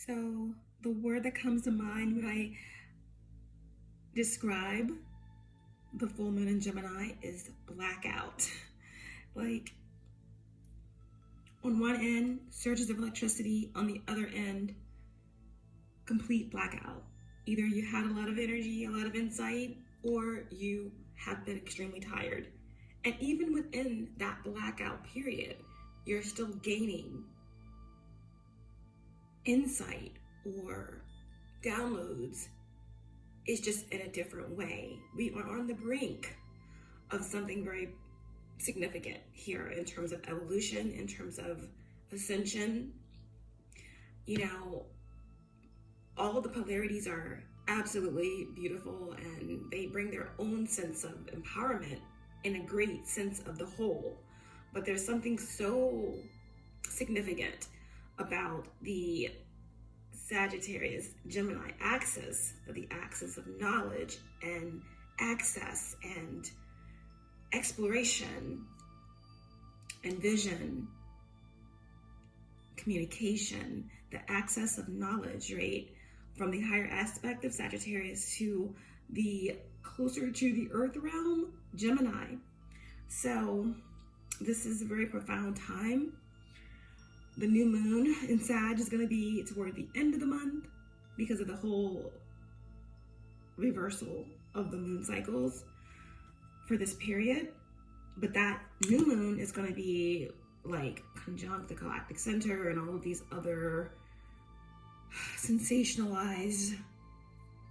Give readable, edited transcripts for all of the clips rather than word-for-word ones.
So the word that comes to mind when I describe the full moon in Gemini is blackout. Like, on one end, surges of electricity, on the other end, complete blackout. Either you had a lot of energy, a lot of insight, or you have been extremely tired. And even within that blackout period, you're still gaining insight or downloads. It's just in a different way. We are on the brink of something very significant here in terms of evolution, in terms of ascension. You know, all of the polarities are absolutely beautiful, and they bring their own sense of empowerment and a great sense of the whole. But there's something so significant about the Sagittarius Gemini axis, the axis of knowledge and access and exploration and vision, communication, the access of knowledge, right? From the higher aspect of Sagittarius to the closer to the earth realm, Gemini. So this is a very profound time. The new moon in Sag is going to be toward the end of the month because of the whole reversal of the moon cycles for this period. But that new moon is going to be like conjunct the galactic center and all of these other sensationalized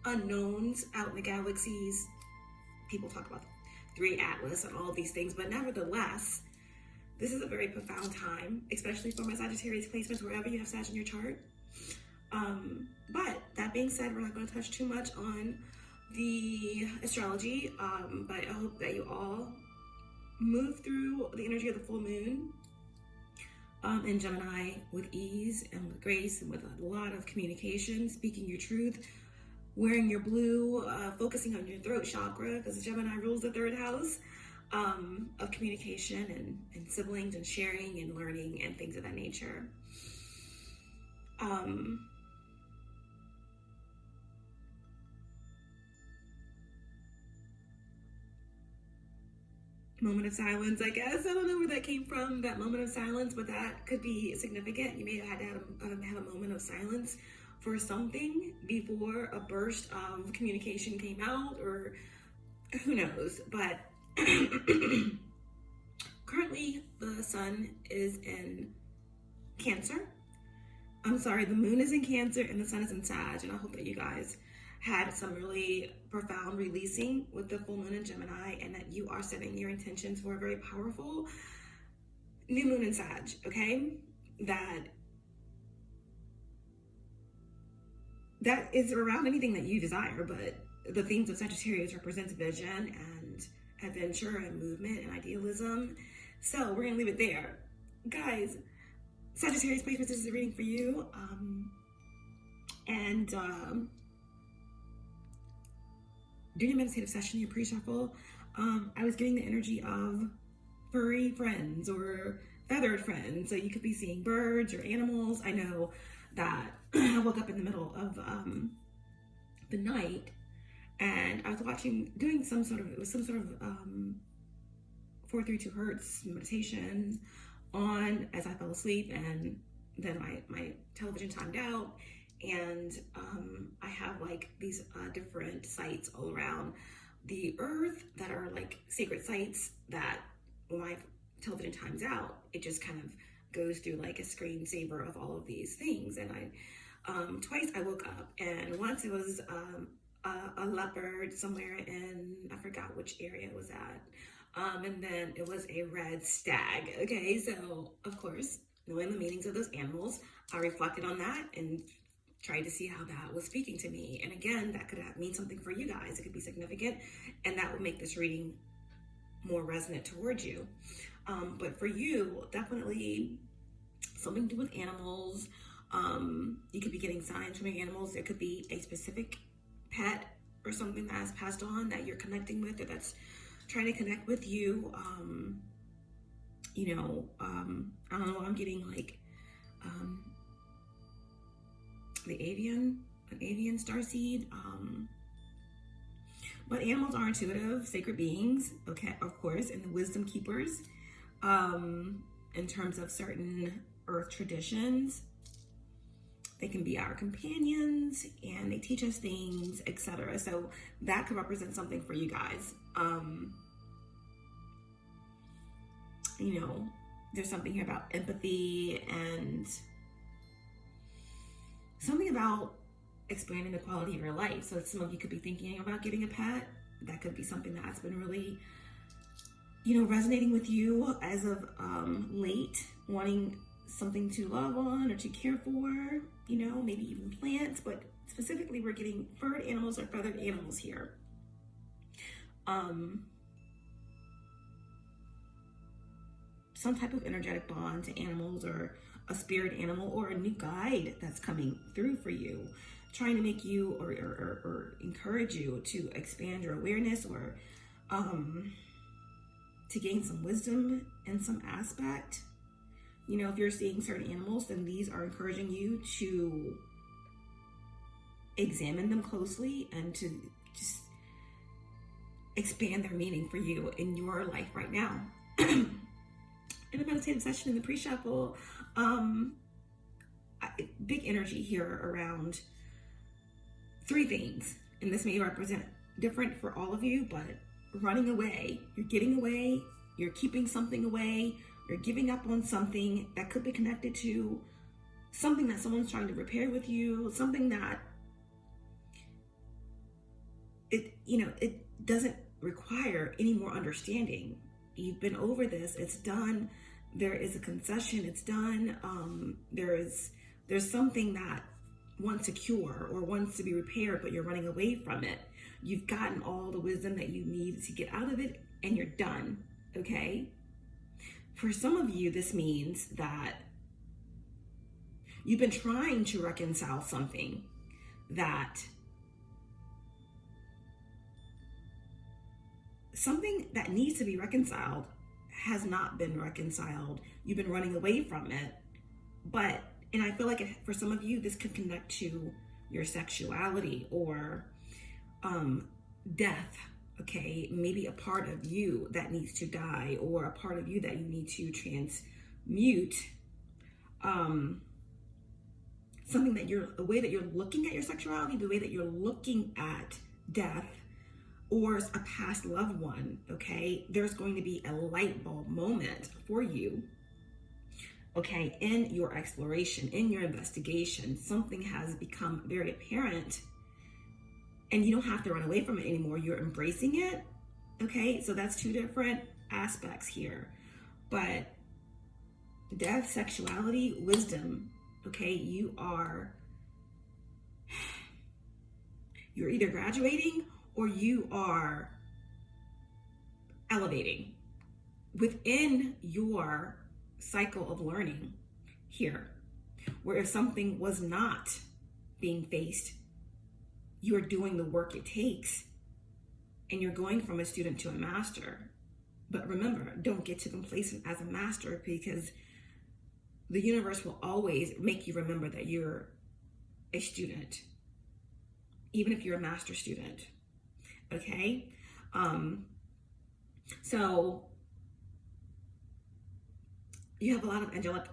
unknowns out in the galaxies. People talk about the 3 Atlas and all of these things, but nevertheless, this is a very profound time, especially for my Sagittarius placements, wherever you have Sag in your chart. But that being said, we're not going to touch too much on the astrology, but I hope that you all move through the energy of the full moon in Gemini with ease and with grace and with a lot of communication, speaking your truth, wearing your blue, focusing on your throat chakra, because Gemini rules the 3rd house of communication and siblings and sharing and learning and things of that nature. Moment of silence, I guess. I don't know where that came from, that moment of silence, but that could be significant. You may have had to have a moment of silence for something before a burst of communication came out, or who knows. But currently the sun is in Cancer. I'm sorry, the moon is in Cancer and the sun is in Sag, and I hope that you guys had some really profound releasing with the full moon in Gemini, and that you are setting your intentions for a very powerful new moon in Sag, okay? That is around anything that you desire, but the themes of Sagittarius represents vision and adventure and movement and idealism. So we're gonna leave it there. Guys, Sagittarius placements, this is a reading for you. During a meditative session, your pre-shuffle, I was getting the energy of furry friends or feathered friends. So you could be seeing birds or animals. I know that I woke up in the middle of the night and I was doing some sort of 432 Hertz meditation on as I fell asleep, and then my television timed out. And I have like these different sites all around the earth that are like sacred sites that when my television times out, it just kind of goes through like a screensaver of all of these things. And twice I woke up, and once it was a leopard somewhere in, I forgot which area it was at. And then it was a red stag. Okay, so of course, knowing the meanings of those animals, I reflected on that and tried to see how that was speaking to me. And again, that could mean something for you guys. It could be significant, and that would make this reading more resonant towards you. But for you, definitely something to do with animals. You could be getting signs from your animals. There could be a specific pet or something that has passed on that you're connecting with, or that's trying to connect with you. I don't know, I'm getting like the avian, an avian starseed. But animals are intuitive, sacred beings, okay, of course, and the wisdom keepers, in terms of certain earth traditions. They can be our companions and they teach us things, etc. So that could represent something for you guys. You know, there's something here about empathy and something about expanding the quality of your life. So some of you could be thinking about getting a pet. That could be something that's been really, you know, resonating with you as of late, wanting something to love on or to care for, you know, maybe even plants, but specifically we're getting furred animals or feathered animals here. Some type of energetic bond to animals, or a spirit animal, or a new guide that's coming through for you, trying to make you or encourage you to expand your awareness, or to gain some wisdom in some aspect. You know, if you're seeing certain animals, then these are encouraging you to examine them closely and to just expand their meaning for you in your life right now. In a meditative session in the pre-shuffle, big energy here around three things, and this may represent different for all of you, but running away, you're getting away, you're keeping something away, you're giving up on something that could be connected to something that someone's trying to repair with you, something that it doesn't require any more understanding. You've been over this, it's done. There is a concession, it's done. There's something that wants to cure or wants to be repaired, but you're running away from it. You've gotten all the wisdom that you need to get out of it, and you're done, okay? For some of you, this means that you've been trying to reconcile something that needs to be reconciled has not been reconciled. You've been running away from it. And I feel like for some of you, this could connect to your sexuality or death, okay? Maybe a part of you that needs to die, or a part of you that you need to transmute. Something that the way that you're looking at your sexuality, the way that you're looking at death, or a past loved one, okay? There's going to be a light bulb moment for you, okay? In your exploration, in your investigation, something has become very apparent, and you don't have to run away from it anymore. You're embracing it, okay? So that's two different aspects here. But death, sexuality, wisdom, okay? You're either graduating or you are elevating within your cycle of learning here, where if something was not being faced, you are doing the work it takes and you're going from a student to a master. But remember, don't get too complacent as a master, because the universe will always make you remember that you're a student, even if you're a master student. Okay, so you have a lot of angelic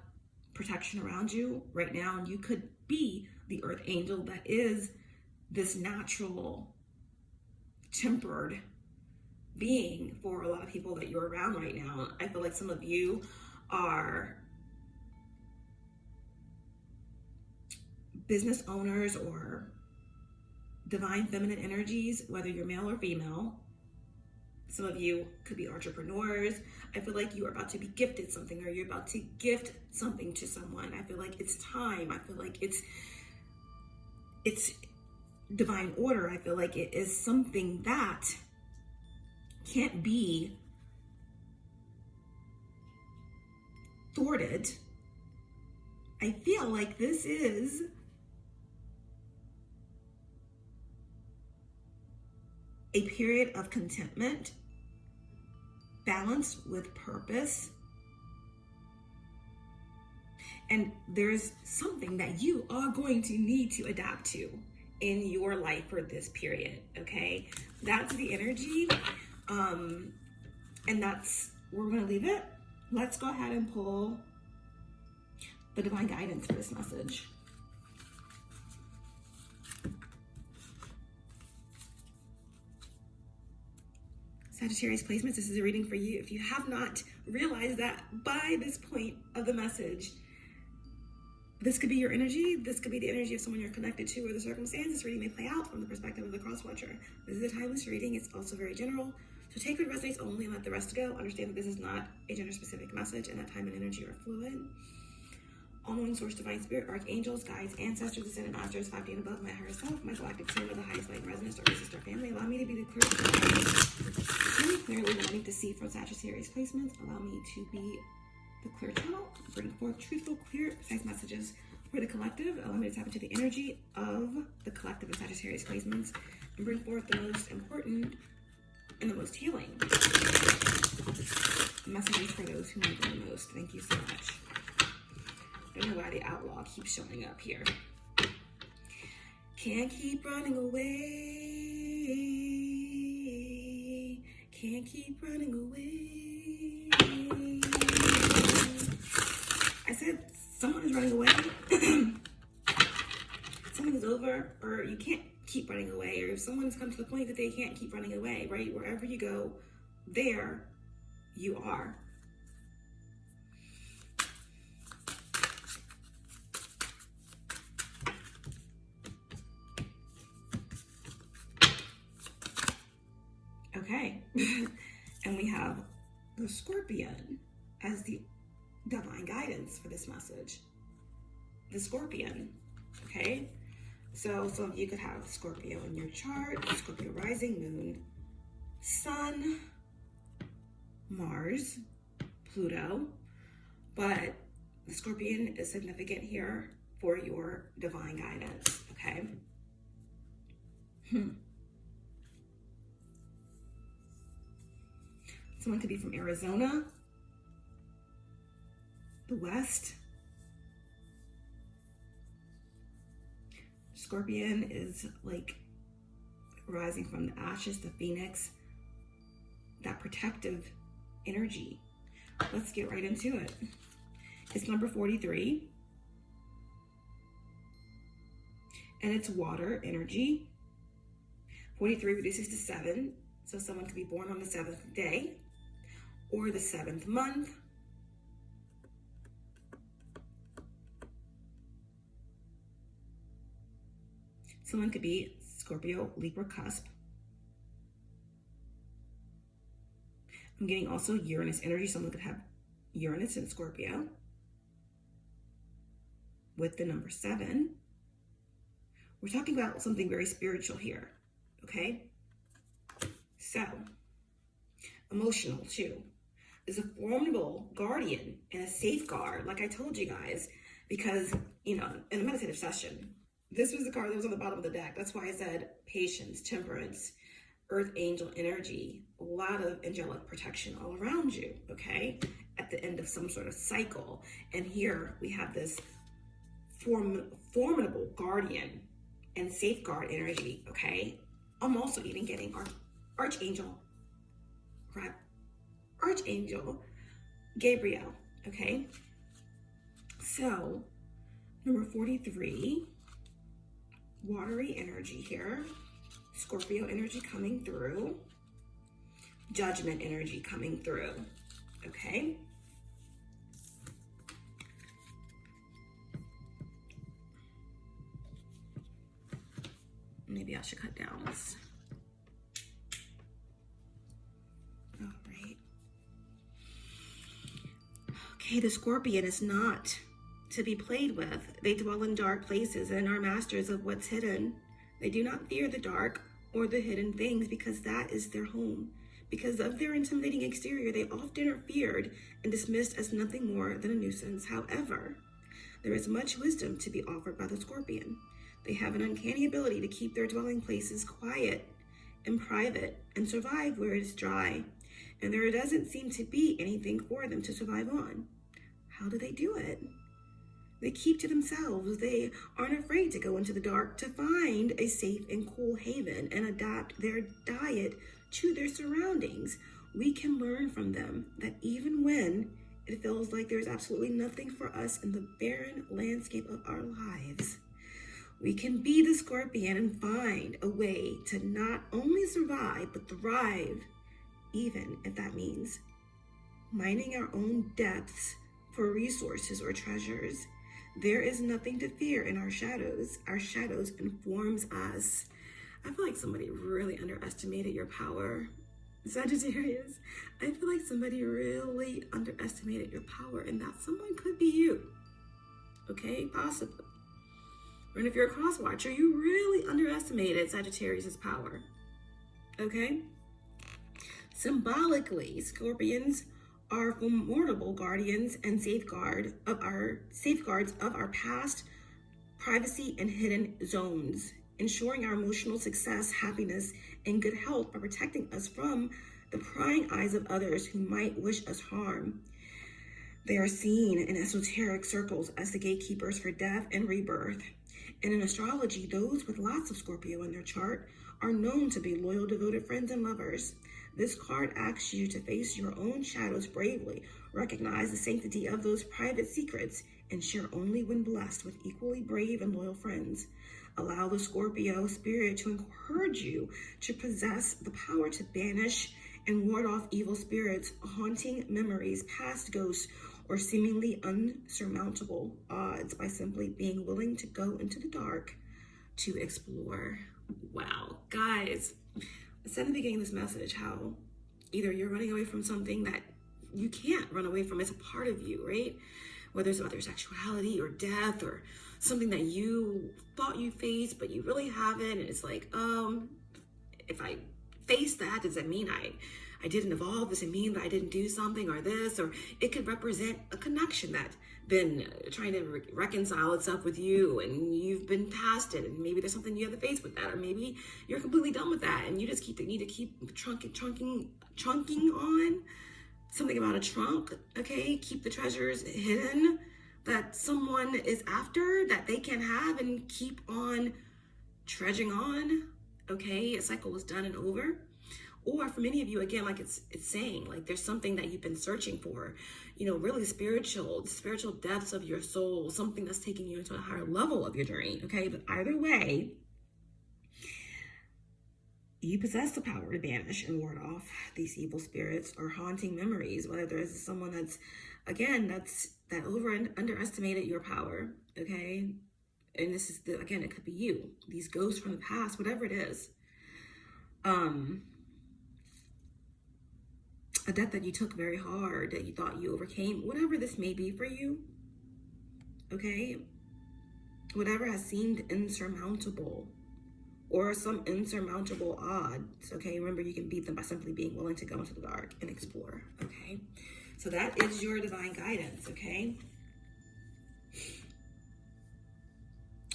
protection around you right now, and you could be the earth angel that is this natural, tempered being for a lot of people that you're around right now. I feel like some of you are business owners or divine feminine energies, whether you're male or female. Some of you could be entrepreneurs. I feel like you are about to be gifted something, or you're about to gift something to someone. I feel like it's time. I feel like it's divine order. I feel like it is something that can't be thwarted. I feel like this is a period of contentment, balanced with purpose, And there's something that you are going to need to adapt to in your life for this period, okay? That's the energy, and that's where we're gonna leave it. Let's go ahead and pull the divine guidance for this message. Sagittarius placements, this is a reading for you. If you have not realized that by this point of the message, this could be your energy. This could be the energy of someone you're connected to or the circumstance. This reading may play out from the perspective of the cross-watcher. This is a timeless reading. It's also very general. So take what resonates only and let the rest go. Understand that this is not a gender-specific message and that time and energy are fluid. All-knowing source, divine spirit, archangels, guides, ancestors, ascended masters, 5D and above, my higher self, my galactic team of the highest light and resonance, our sister family. Allow me to be the clear clearly what I need to see from Sagittarius placements. Allow me to be the clear channel, bring forth truthful, clear, precise messages for the collective. Allow me to tap into the energy of the collective and Sagittarius placements and bring forth the most important and the most healing messages for those who need them the most. Thank you so much. I don't know why the outlaw keeps showing up here. Can't keep running away. Can't keep running away. I said someone is running away. Something is over, or you can't keep running away, or if someone's come to the point that they can't keep running away, right? Wherever you go, there you are. Okay, and we have the Scorpion as the divine guidance for this message. The Scorpion, okay? So some of you could have Scorpio in your chart, Scorpio rising, moon, sun, Mars, Pluto, but the Scorpion is significant here for your divine guidance, okay? Someone could be from Arizona, the West. Scorpion is like rising from the ashes, the phoenix, that protective energy. Let's get right into it. It's number 43. And it's water energy. 43 reduces to 7. So someone could be born on the 7th day or the 7th month. Someone could be Scorpio, Libra cusp. I'm getting also Uranus energy. Someone could have Uranus in Scorpio with the number 7. We're talking about something very spiritual here, okay? So, emotional too. Is a formidable guardian and a safeguard, like I told you guys, because, you know, in a meditative session, this was the card that was on the bottom of the deck. That's why I said patience, temperance, earth angel energy, a lot of angelic protection all around you, okay? At the end of some sort of cycle. And here we have this formidable guardian and safeguard energy, okay? I'm also even getting our Archangel Gabriel, okay? So, number 43, watery energy here, Scorpio energy coming through, judgment energy coming through, okay? Maybe I should cut down this. All right. Okay, the Scorpion is not to be played with. They dwell in dark places and are masters of what's hidden. They do not fear the dark or the hidden things because that is their home. Because of their intimidating exterior, they often are feared and dismissed as nothing more than a nuisance. However, there is much wisdom to be offered by the Scorpion. They have an uncanny ability to keep their dwelling places quiet and private and survive where it is dry. And there doesn't seem to be anything for them to survive on. How do they do it? They keep to themselves. They aren't afraid to go into the dark to find a safe and cool haven and adapt their diet to their surroundings. We can learn from them that even when it feels like there's absolutely nothing for us in the barren landscape of our lives, we can be the scorpion and find a way to not only survive, but thrive, even if that means mining our own depths for resources or treasures. There is nothing to fear in our shadows. Our shadows informs us. I feel like somebody really underestimated your power, Sagittarius. I feel like somebody really underestimated your power, and that someone could be you. Okay, possibly. And if you're a cross watcher, you really underestimated Sagittarius's power. Okay? Symbolically, Scorpions are formidable guardians and safeguards of our past, privacy, and hidden zones, ensuring our emotional success, happiness, and good health by protecting us from the prying eyes of others who might wish us harm. They are seen in esoteric circles as the gatekeepers for death and rebirth. And in astrology, those with lots of Scorpio in their chart are known to be loyal, devoted friends and lovers. This card asks you to face your own shadows bravely, recognize the sanctity of those private secrets, and share only when blessed with equally brave and loyal friends. Allow the Scorpio spirit to encourage you to possess the power to banish and ward off evil spirits, haunting memories, past ghosts, or seemingly unsurmountable odds by simply being willing to go into the dark to explore. Wow, guys. I said in the beginning of this message how either you're running away from something that you can't run away from, it's a part of you, right? Whether it's about your sexuality or death or something that you thought you faced, but you really haven't. And it's like, if I face that, does that mean I didn't evolve? Does it mean that I didn't do something or this? Or it could represent a connection that's been trying to reconcile itself with you, and you've been past it, and maybe there's something you have to face with that, or maybe you're completely done with that and you just need to keep trunking on something about a trunk. Okay, keep the treasures hidden that someone is after that they can have, and keep on trudging on. Okay, a cycle is done and over. Or for many of you, again, like it's saying, like there's something that you've been searching for, really spiritual depths of your soul, something that's taking you into a higher level of your journey. Okay, but either way, you possess the power to banish and ward off these evil spirits or haunting memories, whether there's someone that underestimated your power. Okay, and this is again, it could be you, these ghosts from the past, whatever it is. A death that you took very hard, that you thought you overcame, whatever this may be for you, okay? Whatever has seemed insurmountable, or some insurmountable odds, okay? Remember, you can beat them by simply being willing to go into the dark and explore, okay? So that is your divine guidance, okay?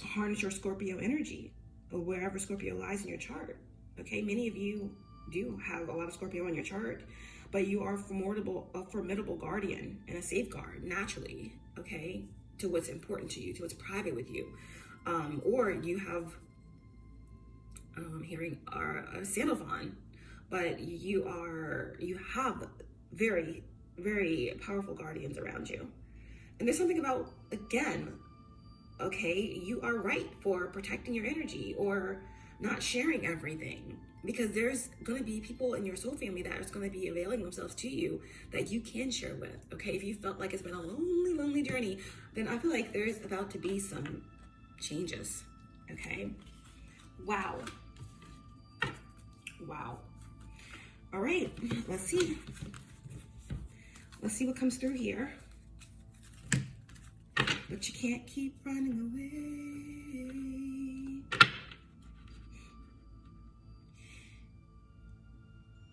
Harness your Scorpio energy, or wherever Scorpio lies in your chart, okay? Many of you do have a lot of Scorpio in your chart, but you are a formidable guardian and a safeguard naturally, okay, to what's important to you, to what's private with you. Or you have, hearing a Sandalphon, but you have very, very powerful guardians around you. And there's something about, again, okay, you are right for protecting your energy or not sharing everything, because there's going to be people in your soul family that is going to be availing themselves to you that you can share with, okay? If you felt like it's been a lonely journey, then I feel like there's about to be some changes, okay? Wow. All right, let's see what comes through here. But you can't keep running away.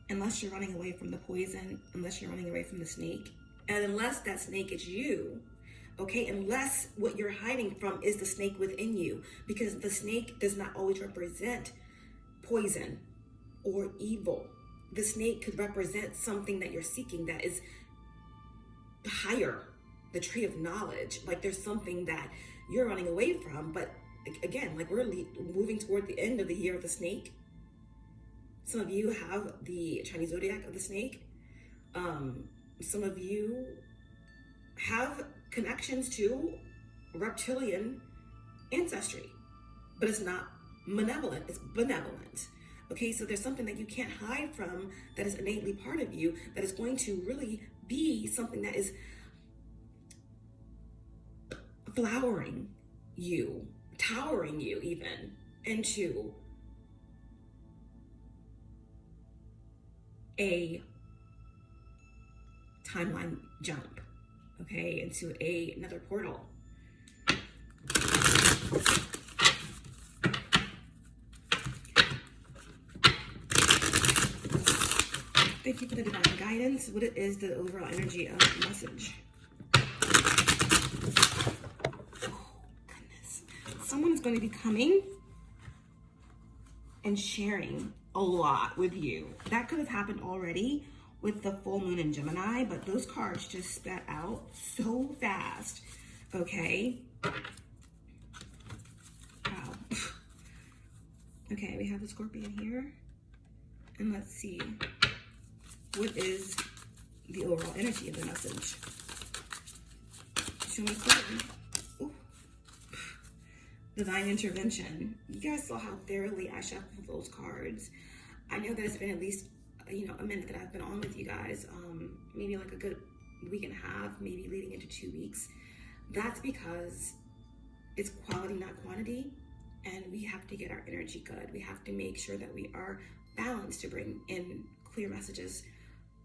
Unless you're running away from the poison, unless you're running away from the snake, and unless that snake is you, okay? Unless what you're hiding from is the snake within you, because the snake does not always represent poison or evil. The snake could represent something that you're seeking that is higher, the tree of knowledge. Like there's something that you're running away from, but again, like we're moving toward the end of the year of the snake. Some of you have the Chinese zodiac of the snake. Some of you have connections to reptilian ancestry, but it's not malevolent, it's benevolent. Okay, so there's something that you can't hide from that is innately part of you, that is going to really be something that is flowering you, towering you even into a timeline jump, okay, into another portal. Thank you for the divine guidance. What is the overall energy of the message? Oh, goodness. Someone is going to be coming and sharing a lot with you. That could have happened already with the full moon in Gemini, but those cards just spat out so fast. Okay. Wow. Okay, we have the Scorpion here. And let's see. What is the overall energy of the message? Show me clearly. Ooh. Divine intervention. You guys saw how thoroughly I shuffled those cards. I know that it's been at least, a minute that I've been on with you guys. Maybe like a good week and a half, maybe leading into 2 weeks. That's because it's quality, not quantity. And we have to get our energy good. We have to make sure that we are balanced to bring in clear messages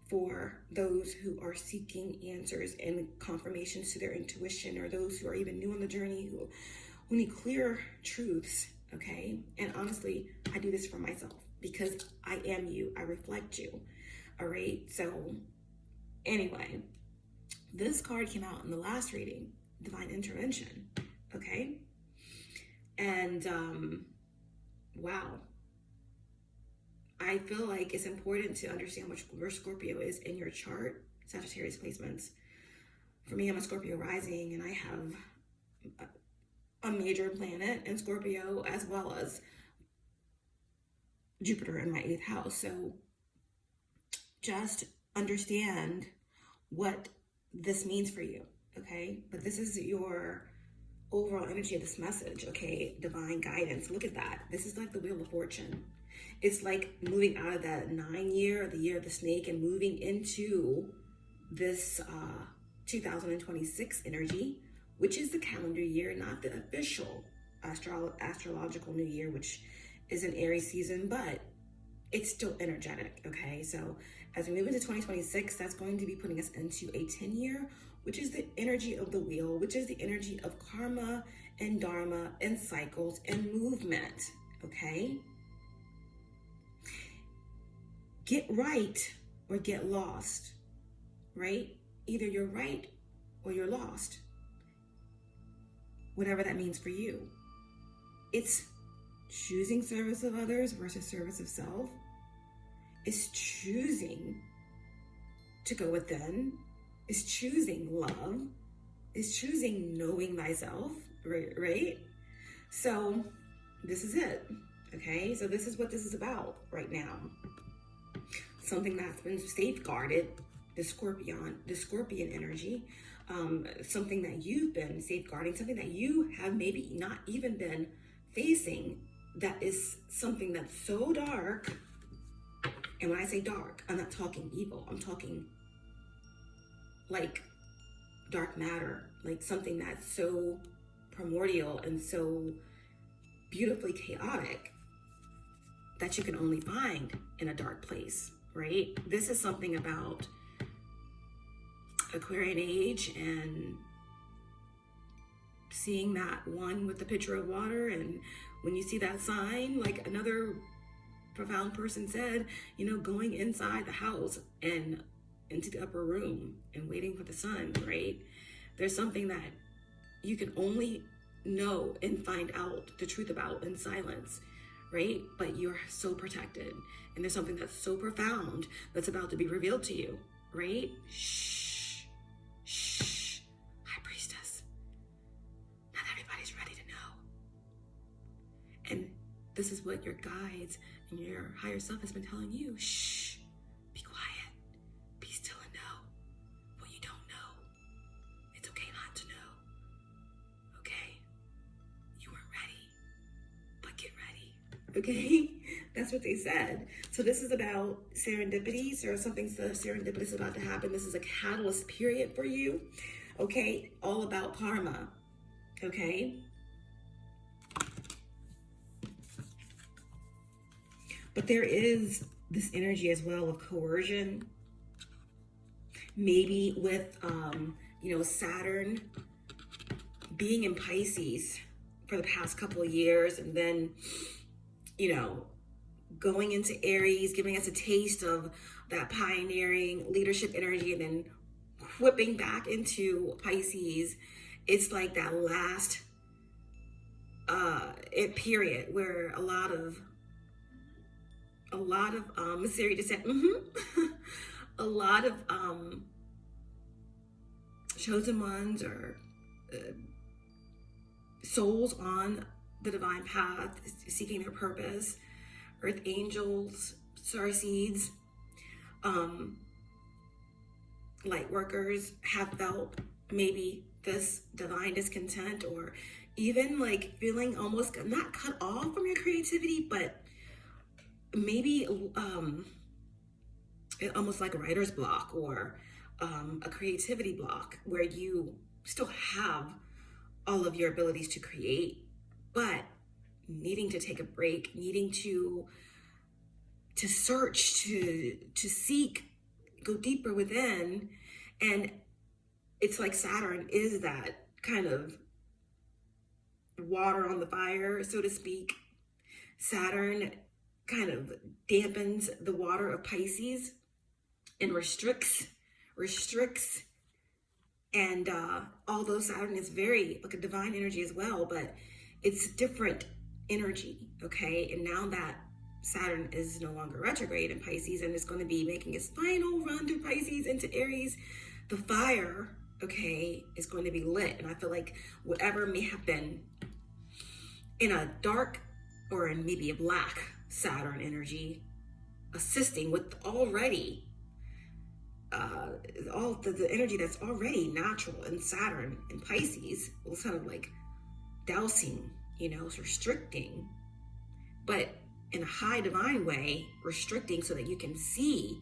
for those who are seeking answers and confirmations to their intuition, or those who are even new on the journey who need clear truths, okay? And honestly, I do this for myself because I am you, I reflect you, all right? So anyway, this card came out in the last reading, Divine Intervention, okay? And wow. I feel like it's important to understand where Scorpio is in your chart, Sagittarius placements. For me, I'm a Scorpio rising, and I have a major planet in Scorpio, as well as Jupiter in my 8th house. So just understand what this means for you, okay? But this is your overall energy of this message, okay? Divine guidance. Look at that. This is like the Wheel of Fortune. It's like moving out of that 9 year, the year of the snake, and moving into this 2026 energy, which is the calendar year, not the official astrological new year, which is an Aries season, but it's still energetic, okay? So as we move into 2026, that's going to be putting us into a 10 year, which is the energy of the wheel, which is the energy of karma and dharma and cycles and movement, okay? Get right or get lost, right? Either you're right or you're lost. Whatever that means for you. It's choosing service of others versus service of self. It's choosing to go within. It's choosing love. It's choosing knowing thyself, right? So this is it, okay? So this is what this is about right now. Something that's been safeguarded, the scorpion energy, something that you've been safeguarding, something that you have maybe not even been facing, that is something that's so dark. And when I say dark, I'm not talking evil. I'm talking like dark matter, like something that's so primordial and so beautifully chaotic that you can only find in a dark place, right? This is something about Aquarian age and seeing that one with the pitcher of water, and when you see that sign, like another profound person said, going inside the house and into the upper room and waiting for the sun, right? There's something that you can only know and find out the truth about in silence, right? But you're so protected, and there's something that's so profound that's about to be revealed to you, right? Shh, shh, this is what your guides and your higher self has been telling you. Shh, be quiet, be still and know what you don't know. It's okay not to know, okay? You weren't ready, but get ready, okay? That's what they said. So this is about serendipities, or something serendipitous about to happen. This is a catalyst period for you, okay? All about karma, okay? But there is this energy as well of coercion, maybe with, Saturn being in Pisces for the past couple of years, and then, going into Aries, giving us a taste of that pioneering leadership energy, and then whipping back into Pisces. It's like that last period where a lot of Mysterious descent, a lot of chosen ones or souls on the divine path seeking their purpose, earth angels, star seeds, light workers have felt maybe this divine discontent, or even like feeling almost not cut off from your creativity, but maybe almost like a writer's block, or a creativity block, where you still have all of your abilities to create, but needing to take a break, needing to search, to seek, go deeper within. And it's like Saturn is that kind of water on the fire, so to speak. Saturn kind of dampens the water of Pisces and restricts. And although Saturn is very like a divine energy as well, but it's different energy, okay? And now that Saturn is no longer retrograde in Pisces and is going to be making its final run through Pisces into Aries, the fire, okay, is going to be lit. And I feel like whatever may have been in a dark or in maybe a black Saturn energy, assisting with already all the energy that's already natural in Saturn and Pisces, will kind of like dousing, restricting, but in a high divine way, restricting so that you can see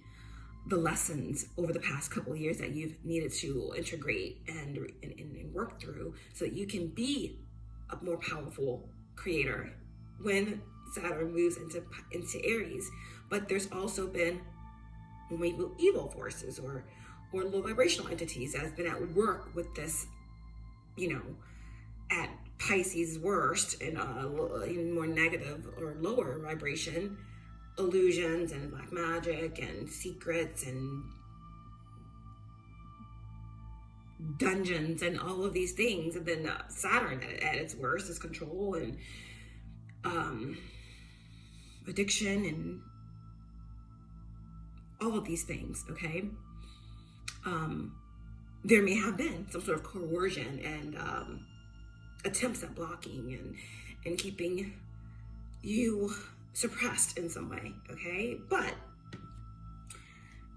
the lessons over the past couple of years that you've needed to integrate and work through, so that you can be a more powerful creator when Saturn moves into Aries. But there's also been maybe evil forces or low vibrational entities that have been at work with this, at Pisces' worst, and even more negative or lower vibration, illusions and black magic and secrets and dungeons and all of these things. And then Saturn at its worst is control and addiction and all of these things, okay? There may have been some sort of coercion and attempts at blocking and keeping you suppressed in some way, okay? But,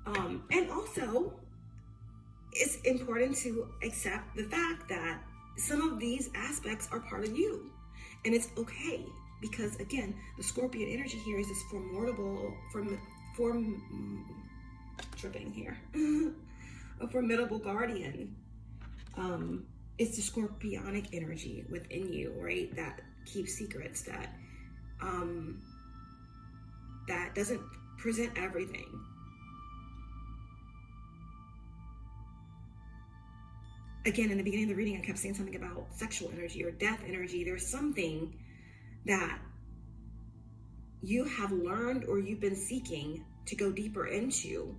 and also, it's important to accept the fact that some of these aspects are part of you, and it's okay, because again, the Scorpion energy here is this a formidable guardian. It's the scorpionic energy within you, right? That keeps secrets, that doesn't present everything. Again, in the beginning of the reading, I kept saying something about sexual energy or death energy. There's something that you have learned or you've been seeking to go deeper into,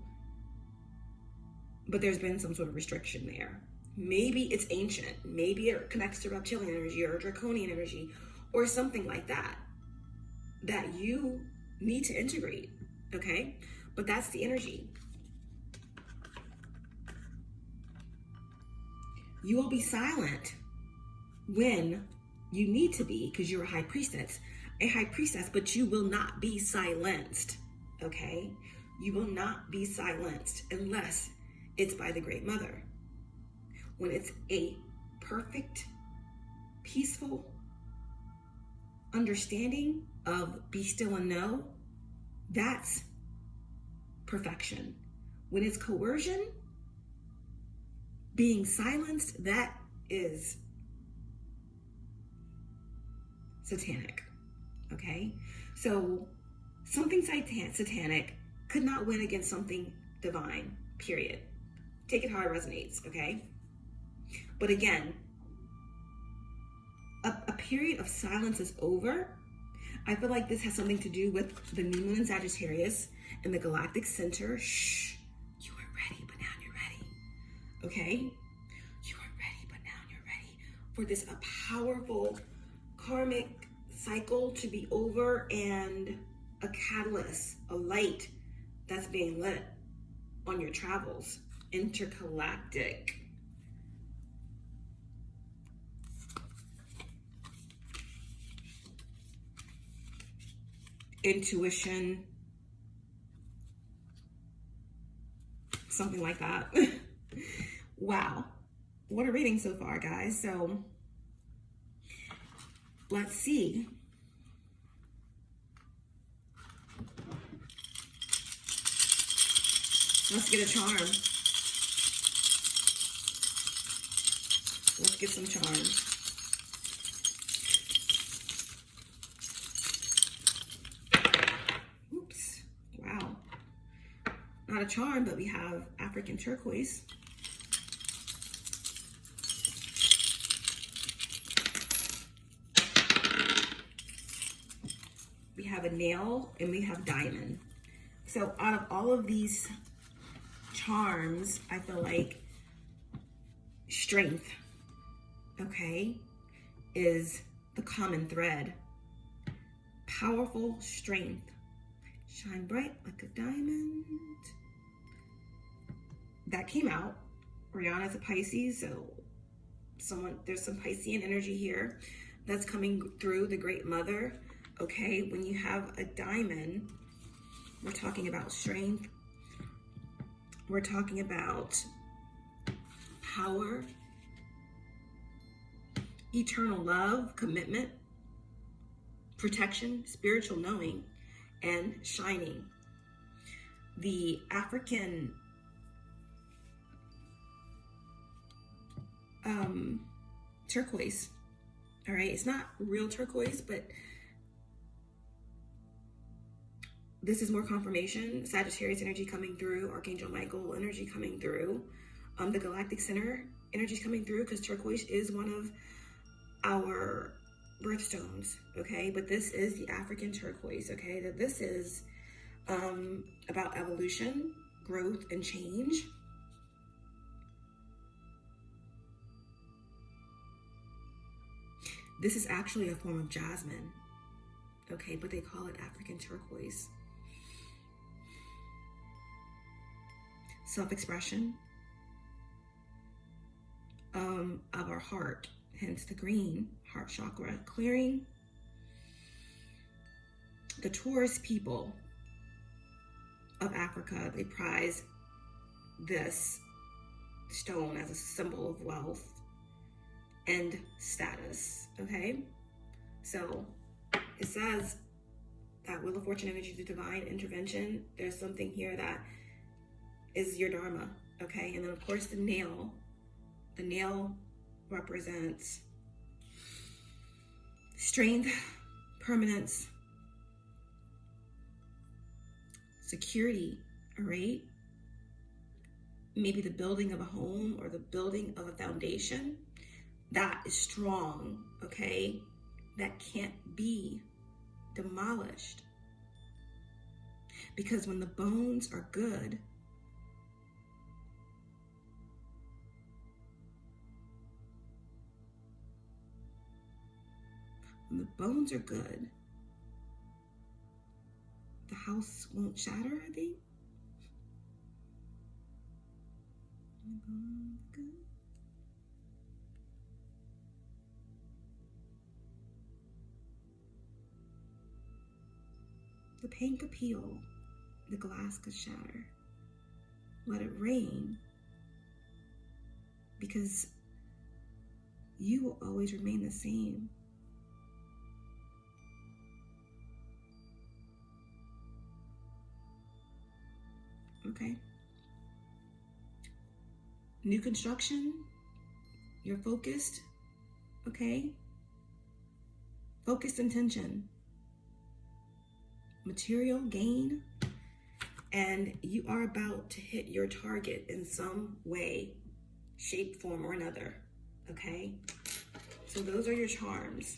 but there's been some sort of restriction there. Maybe it's ancient, maybe it connects to reptilian energy or draconian energy or something like that you need to integrate, okay? But that's the energy. You will be silent when you need to be, because you're a high priestess, a high priestess, but you will not be silenced, okay? You will not be silenced unless it's by the Great Mother. When it's a perfect, peaceful understanding of be still and know, that's perfection. When it's coercion, being silenced, that is satanic, okay? So something satanic could not win against something divine, period. Take it how it resonates, okay? But again, a period of silence is over. I feel like this has something to do with the new moon in Sagittarius and the galactic center. Shh, you weren't ready, but now you're ready, okay? You weren't ready, but now you're ready for this a powerful karmic cycle to be over and a catalyst, a light that's being lit on your travels. Intergalactic. Intuition. Something like that. Wow. What a reading so far, guys. So let's see. Let's get a charm. Let's get some charms. Oops. Wow. Not a charm, but we have African turquoise. We have a nail and we have diamond. So out of all of these charms, I feel like strength, okay, is the common thread. Powerful strength. Shine bright like a diamond. That came out. Rihanna's a Pisces, so there's some Piscean energy here that's coming through, the Great Mother. Okay, when you have a diamond, we're talking about strength. We're talking about power, eternal love, commitment, protection, spiritual knowing, and shining. The African turquoise, all right, it's not real turquoise, but this is more confirmation. Sagittarius energy coming through, Archangel Michael energy coming through, the galactic center energy is coming through, because turquoise is one of our birthstones, okay? But this is the African turquoise, okay? That this is about evolution, growth, and change. This is actually a form of jasmine, okay? But they call it African turquoise. Self-expression of our heart, hence the green, heart chakra clearing. The Taurus people of Africa, they prize this stone as a symbol of wealth and status, okay? So it says that Wheel of Fortune energy, the divine intervention, there's something here that is your Dharma, okay? And then of course the nail represents strength, permanence, security, all right? Maybe the building of a home or the building of a foundation that is strong, okay? That can't be demolished. Because when the bones are good, the house won't shatter, I think. Good. The paint could peel, the glass could shatter. Let it rain, because you will always remain the same. Okay? New construction, you're focused, okay? Focused intention. Material gain, and you are about to hit your target in some way, shape, form, or another, okay? So those are your charms.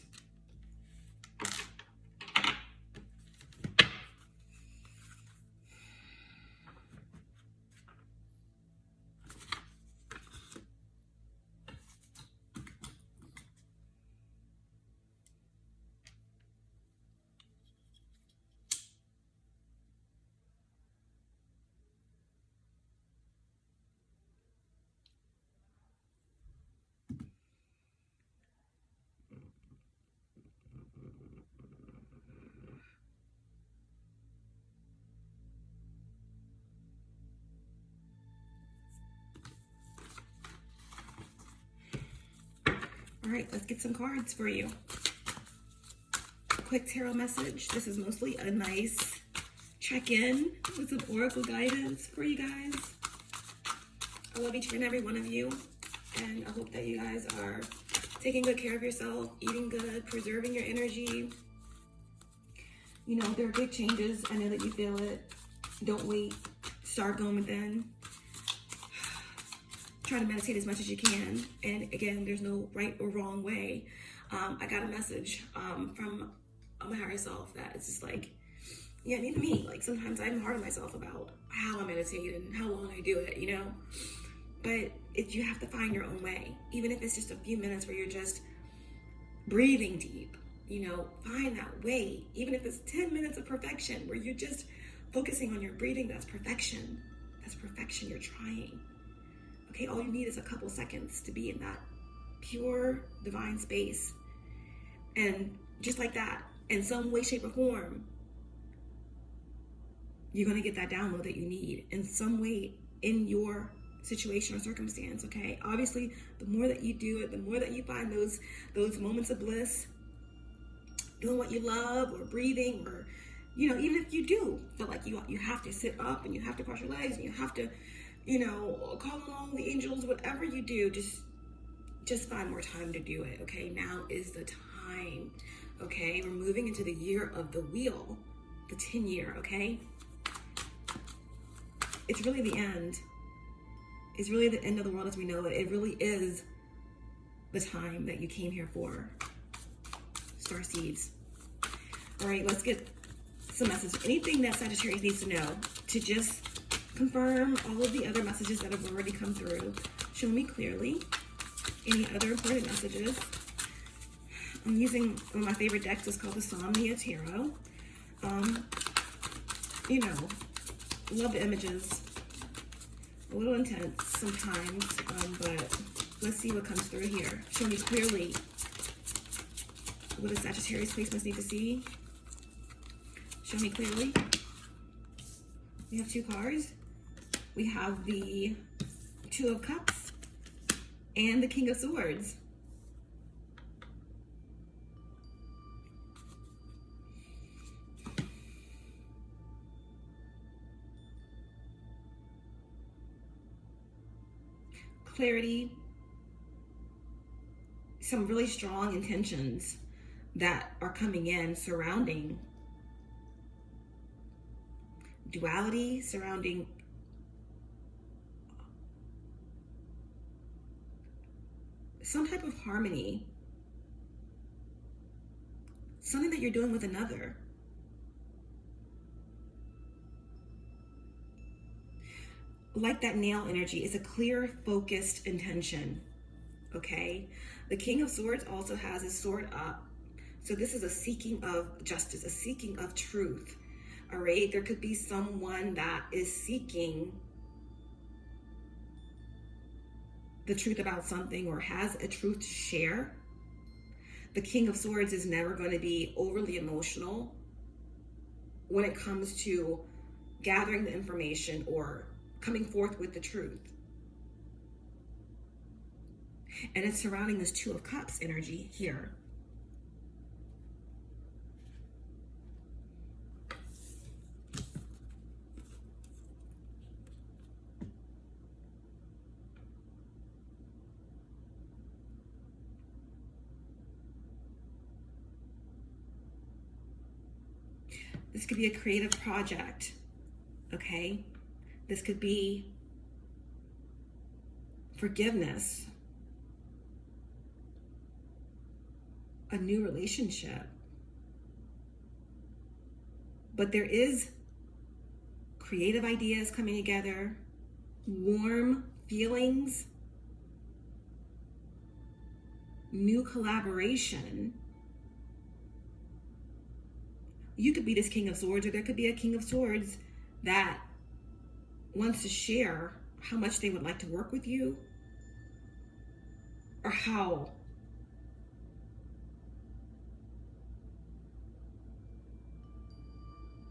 All right, let's get some cards for you. Quick tarot message. This is mostly a nice check-in with some oracle guidance for you guys. I love each and every one of you, and I hope that you guys are taking good care of yourself, eating good, preserving your energy. You know, there are big changes. I know that you feel it. Don't wait. Start going within. Try to meditate as much as you can. And again, there's no right or wrong way. I got a message from my higher self that it's just like, yeah, neither me. Like sometimes I'm hard on myself about how I meditate and how long I do it, you know? But you have to find your own way. Even if it's just a few minutes where you're just breathing deep, you know, find that way. Even if it's 10 minutes of perfection where you're just focusing on your breathing, that's perfection. That's perfection. You're trying. Okay, all you need is a couple seconds to be in that pure divine space. And just like that, in some way, shape, or form, you're going to get that download that you need in some way in your situation or circumstance, okay? Obviously, the more that you do it, the more that you find those moments of bliss, doing what you love or breathing, or, you know, even if you do feel like you have to sit up and you have to cross your legs and you have to, you know, call on the angels, whatever you do, just find more time to do it, okay? Now is the time, okay? We're moving into the year of the wheel, the 10 year, okay? It's really the end. It's really the end of the world as we know it. It really is the time that you came here for. Star seeds. All right, let's get some messages. Anything that Sagittarius needs to know to just confirm all of the other messages that have already come through. Show me clearly any other important messages. I'm using one of my favorite decks. It's called the Somnia Tarot. You know, love the images. A little intense sometimes, but let's see what comes through here. Show me clearly what does Sagittarius placements need to see. Show me clearly. We have two cards. We have the Two of Cups and the King of Swords. Clarity, some really strong intentions that are coming in surrounding duality, surrounding some type of harmony, something that you're doing with another. Like that nail energy, is a clear, focused intention, okay? The King of Swords also has his sword up. So this is a seeking of justice, a seeking of truth, all right? There could be someone that is seeking the truth about something or has a truth to share. The King of Swords is never going to be overly emotional when it comes to gathering the information or coming forth with the truth. And it's surrounding this Two of Cups energy here. This could be a creative project, okay? This could be forgiveness, a new relationship. But there is creative ideas coming together, warm feelings, new collaboration. You could be this King of Swords, or there could be a King of Swords that wants to share how much they would like to work with you, or how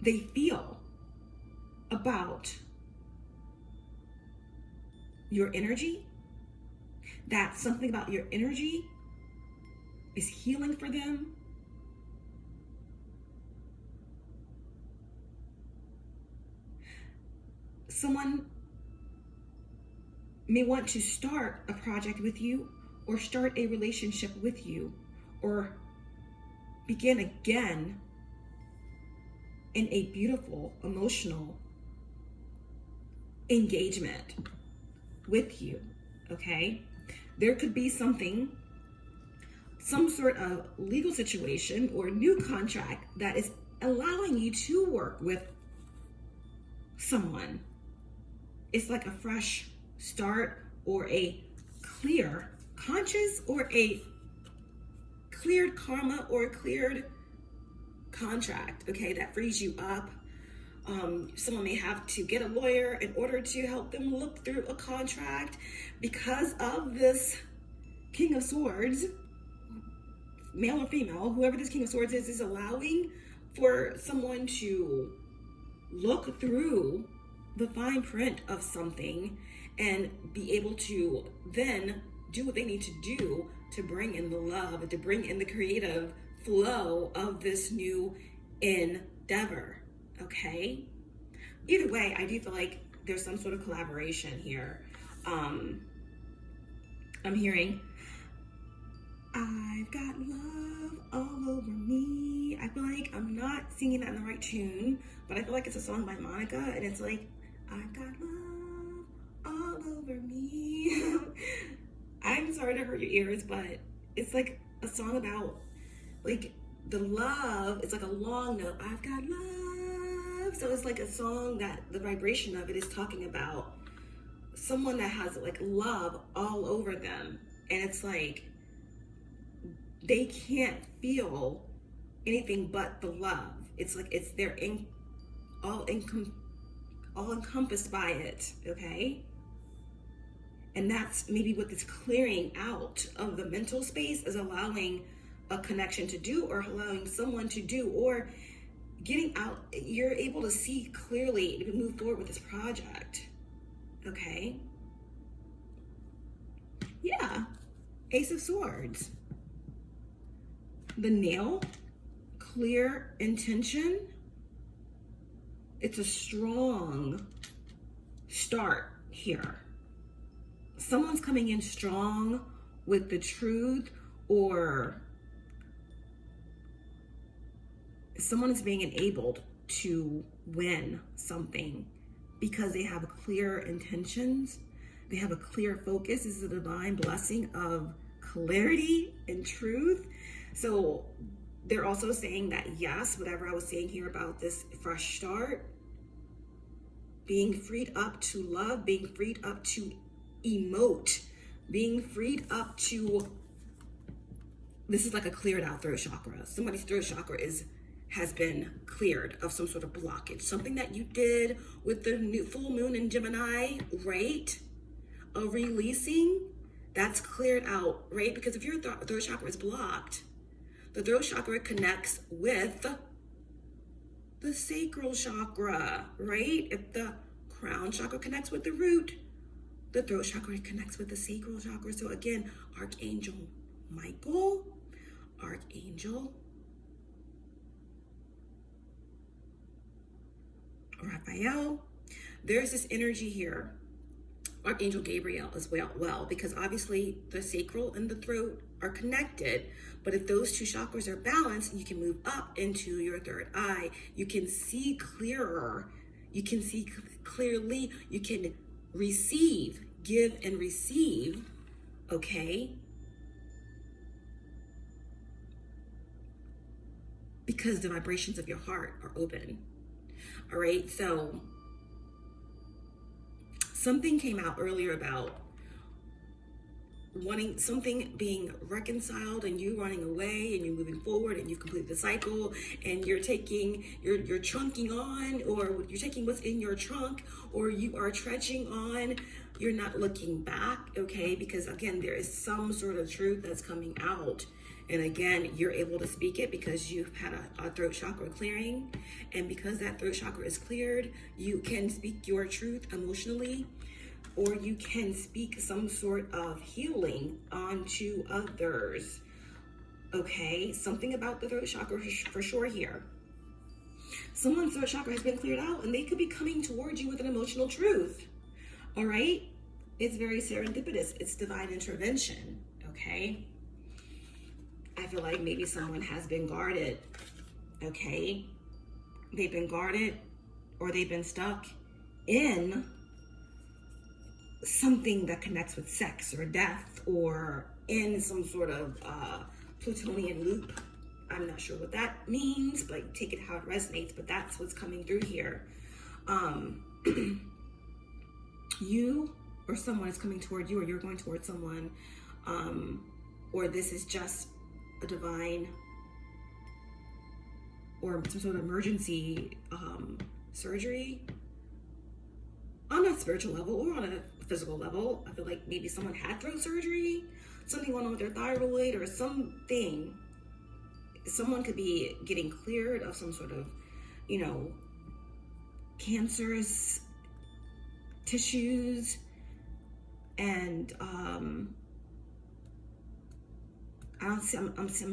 they feel about your energy, that something about your energy is healing for them. Someone may want to start a project with you, or start a relationship with you, or begin again in a beautiful, emotional engagement with you, okay? There could be something, some sort of legal situation or new contract that is allowing you to work with someone. It's like a fresh start, or a clear conscience, or a cleared karma, or a cleared contract, okay, that frees you up. Someone may have to get a lawyer in order to help them look through a contract because of this King of Swords, male or female, whoever this King of Swords is allowing for someone to look through the fine print of something and be able to then do what they need to do to bring in the love, to bring in the creative flow of this new endeavor, okay? Either way, I do feel like there's some sort of collaboration here. I'm hearing, I've got love all over me. I feel like I'm not singing that in the right tune, but I feel like it's a song by Monica, and it's like, I've got love all over me. I'm sorry to hurt your ears, but it's like a song about like the love. It's like a long note. I've got love. So it's like a song that the vibration of it is talking about someone that has like love all over them. And it's like they can't feel anything but the love. It's like it's they're all encompassed by it, okay? And that's maybe what this clearing out of the mental space is allowing a connection to do, or allowing someone to do, or getting out. You're able to see clearly to move forward with this project, okay? Yeah, Ace of Swords. The nail, clear intention. It's a strong start here. Someone's coming in strong with the truth, or someone is being enabled to win something because they have clear intentions. They have a clear focus. This is a divine blessing of clarity and truth. So they're also saying that, yes, whatever I was saying here about this fresh start, being freed up to love, being freed up to emote, being freed up to, this is like a cleared out throat chakra. Somebody's throat chakra has been cleared of some sort of blockage. Something that you did with the new full moon in Gemini, right? A releasing, that's cleared out, right? Because if your throat chakra is blocked, the throat chakra connects with the sacral chakra, right? If the crown chakra connects with the root, the throat chakra connects with the sacral chakra. So again, Archangel Michael, Archangel Raphael. There's this energy here. Archangel Gabriel as well, because obviously the sacral and the throat are connected. But if those two chakras are balanced, you can move up into your third eye. You can see clearer. You can see clearly. You can receive, give and receive, okay? Because the vibrations of your heart are open. All right, so something came out earlier about wanting something being reconciled and you running away and you moving forward and you've completed the cycle and you're taking, you're trunking on, or you're taking what's in your trunk, or you are trudging on, you're not looking back, okay? Because again, there is some sort of truth that's coming out. And again, you're able to speak it because you've had a throat chakra clearing. And because that throat chakra is cleared, you can speak your truth emotionally, or you can speak some sort of healing onto others. Okay, something about the throat chakra for sure here. Someone's throat chakra has been cleared out and they could be coming towards you with an emotional truth. All right, it's very serendipitous. It's divine intervention, okay? I feel like maybe someone has been guarded, okay? They've been guarded, or they've been stuck in something that connects with sex or death, or in some sort of Plutonian loop. I'm not sure what that means, but take it how it resonates, but that's what's coming through here. You or someone is coming toward you, or you're going towards someone, or this is just a divine or some sort of emergency surgery on a spiritual level or on a physical level. I feel like maybe someone had throat surgery, something going on with their thyroid or something. Someone could be getting cleared of some sort of, cancerous tissues, and I'm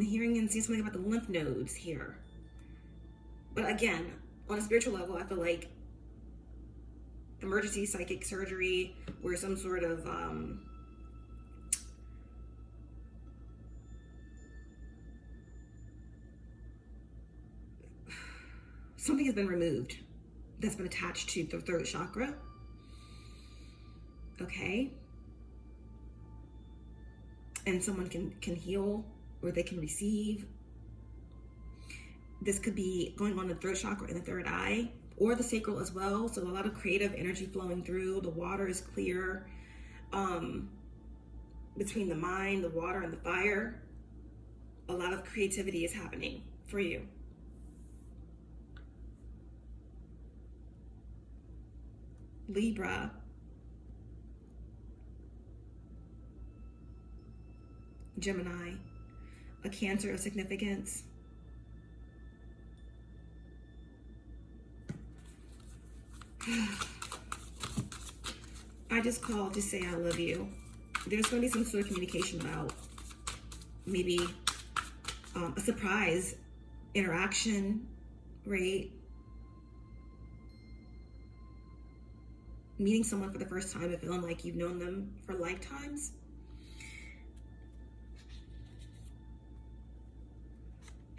hearing and seeing something about the lymph nodes here. But again, on a spiritual level, I feel like emergency psychic surgery, where some sort of something has been removed that's been attached to the throat chakra. Okay. And someone can heal, or they can receive. This could be going on the throat chakra in the third eye, or the sacral as well. So a lot of creative energy flowing through. The water is clear. Between the mind, the water, and the fire, a lot of creativity is happening for you. Libra. Gemini, a Cancer of significance. I just called to say I love you. There's going to be some sort of communication about maybe a surprise interaction, right? Meeting someone for the first time and feeling like you've known them for lifetimes.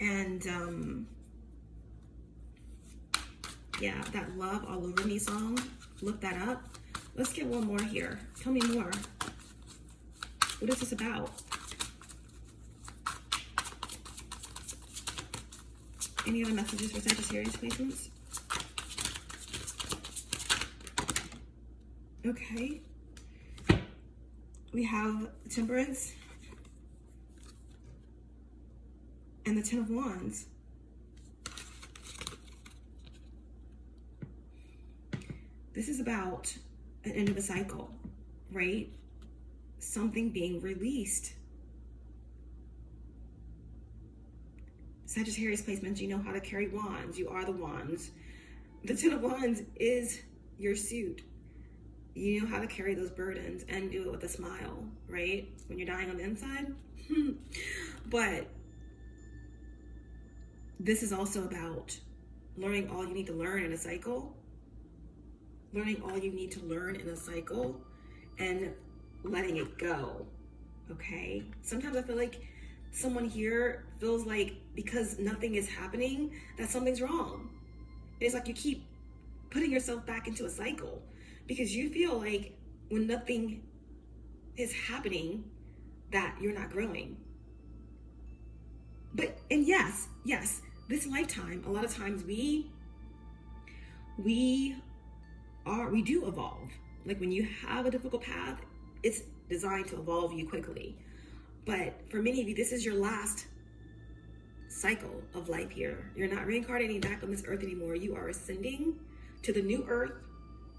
And yeah, that Love All Over Me song, look that up. Let's get one more here. Tell me more. What is this about? Any other messages for Sagittarius placements? Okay. We have Temperance and the Ten of Wands. This is about an end of a cycle, right? Something being released. Sagittarius placements, you know how to carry wands. You are the wands. The Ten of Wands is your suit. You know how to carry those burdens and do it with a smile, right? When you're dying on the inside. But this is also about learning all you need to learn in a cycle. Learning all you need to learn in a cycle and letting it go, okay? Sometimes I feel like someone here feels like because nothing is happening, that something's wrong. It's like you keep putting yourself back into a cycle because you feel like when nothing is happening that you're not growing. But, and yes, this lifetime, a lot of times we do evolve. Like when you have a difficult path, it's designed to evolve you quickly. But for many of you, this is your last cycle of life here. You're not reincarnating back on this earth anymore. You are ascending to the new earth,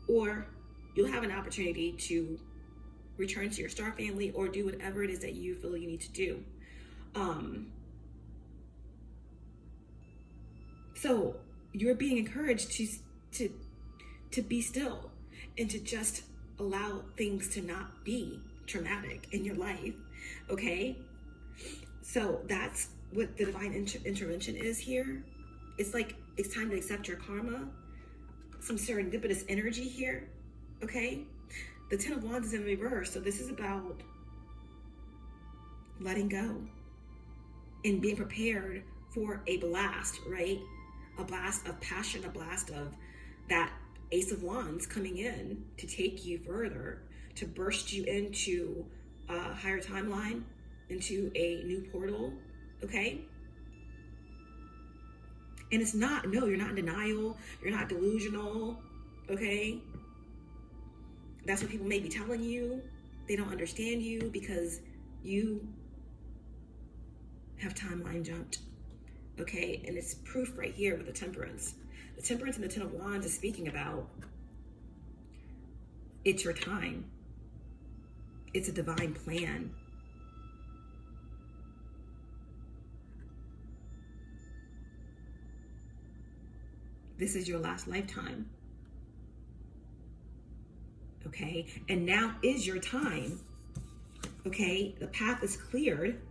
or you'll have an opportunity to return to your star family or do whatever it is that you feel you need to do. So you're being encouraged to be still and to just allow things to not be traumatic in your life, okay? So that's what the divine intervention is here. It's like it's time to accept your karma, some serendipitous energy here, okay? The Ten of Wands is in reverse, so this is about letting go and being prepared for a blast, right? A blast of passion, a blast of that Ace of Wands coming in to take you further, to burst you into a higher timeline, into a new portal, okay? And it's not, no, you're not in denial, you're not delusional, okay? That's what people may be telling you. They don't understand you because you have timeline jumped, okay? And it's proof right here with the Temperance. The Temperance and the Ten of Wands is speaking about it's your time. It's a divine plan. This is your last lifetime. Okay? And now is your time. Okay? The path is cleared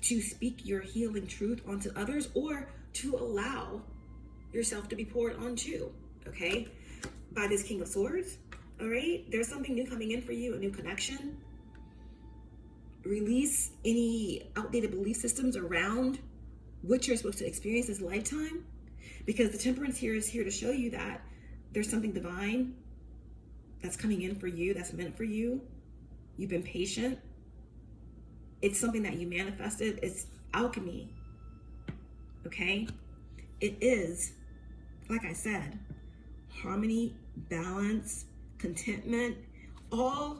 to speak your healing truth onto others or to allow yourself to be poured onto, okay? By this King of Swords, all right? There's something new coming in for you, a new connection. Release any outdated belief systems around what you're supposed to experience this lifetime, because the Temperance here is here to show you that there's something divine that's coming in for you, that's meant for you. You've been patient. It's something that you manifested. It's alchemy, okay? It is, like I said, harmony, balance, contentment, all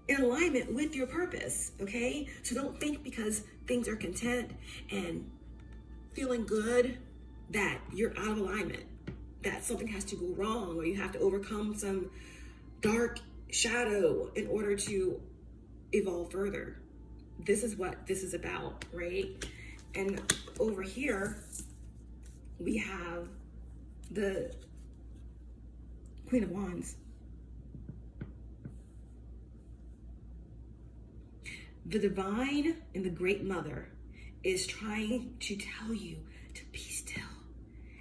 in alignment with your purpose, okay? So don't think because things are content and feeling good that you're out of alignment, that something has to go wrong or you have to overcome some dark shadow in order to evolve further. This is what this is about, right? And over here, we have the Queen of Wands. The Divine and the Great Mother is trying to tell you to be still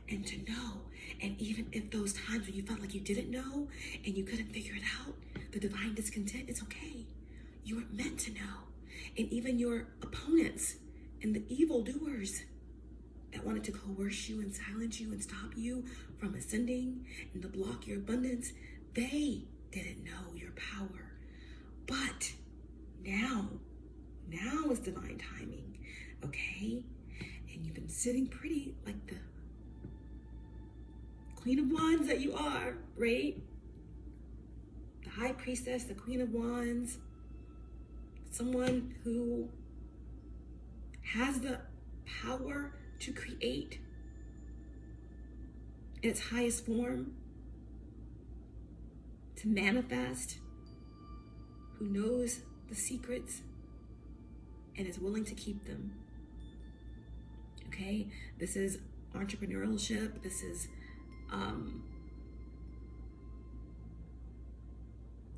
and to know. And even if those times when you felt like you didn't know and you couldn't figure it out, the divine discontent, it's okay. You were meant to know. And even your opponents and the evildoers that wanted to coerce you and silence you and stop you from ascending and to block your abundance, they didn't know your power. But now is divine timing, okay? And you've been sitting pretty like the Queen of Wands that you are, right? The High Priestess, the Queen of Wands, someone who has the power to create in its highest form, to manifest, who knows the secrets and is willing to keep them. okay? This is entrepreneurship. This is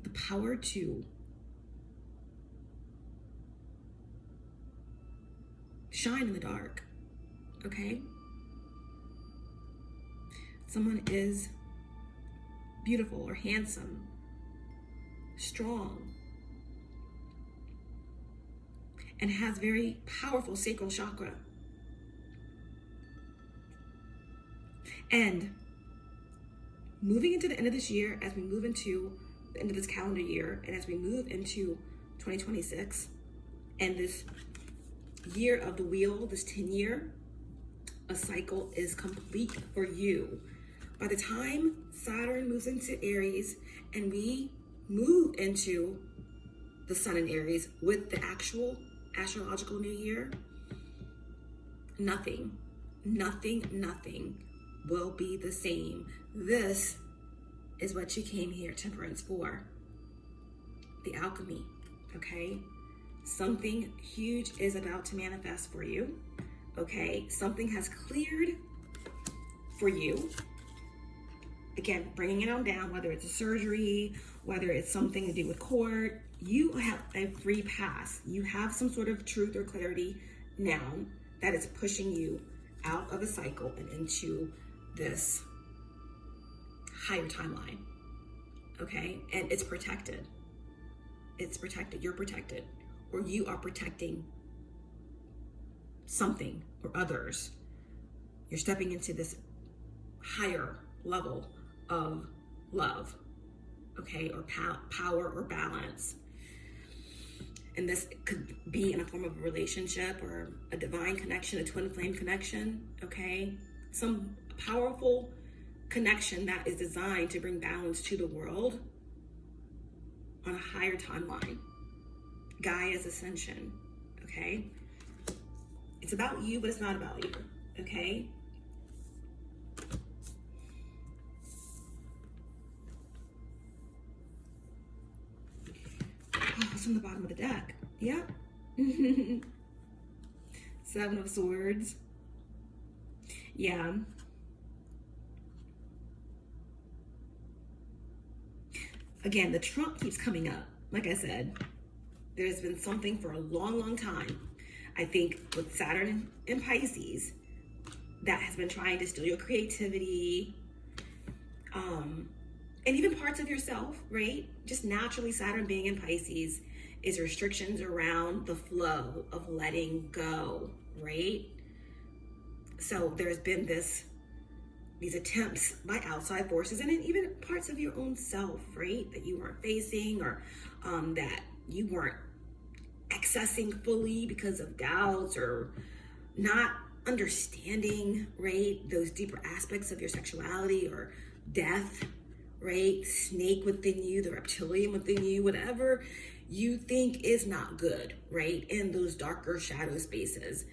the power to shine in the dark, okay? Someone is beautiful or handsome, strong, and has very powerful sacral chakra. And moving into the end of this year, as we move into the end of this calendar year, and as we move into 2026, and this year of the wheel, this 10-year, a cycle is complete for you. By the time Saturn moves into Aries and we move into the sun in Aries with the actual astrological new year, nothing will be the same. This is what you came here, Temperance, for. The alchemy, okay? Something huge is about to manifest for you, okay? Something has cleared for you. Again, bringing it on down, whether it's a surgery, whether it's something to do with court, you have a free pass. You have some sort of truth or clarity now that is pushing you out of the cycle and into this higher timeline, okay? And it's protected. It's protected. You're protected. Or you are protecting something or others. You're stepping into this higher level of love, okay, or power or balance. And this could be in a form of a relationship or a divine connection, a twin flame connection, okay? Some powerful connection that is designed to bring balance to the world on a higher timeline. Gaia's ascension, okay? It's about you, but it's not about you, okay? Oh, it's on the bottom of the deck. Yep. Seven of Swords. Yeah. Again, the trump keeps coming up. Like I said, there's been something for a long, long time. I think with Saturn in Pisces, that has been trying to steal your creativity, and even parts of yourself, right? Just naturally, Saturn being in Pisces is restrictions around the flow of letting go, right? So there's been these attempts by outside forces and even parts of your own self, right? That you weren't facing or that you weren't accessing fully because of doubts or not understanding, right? Those deeper aspects of your sexuality or death, right? Snake within you, the reptilian within you, whatever you think is not good, right? In those darker shadow spaces,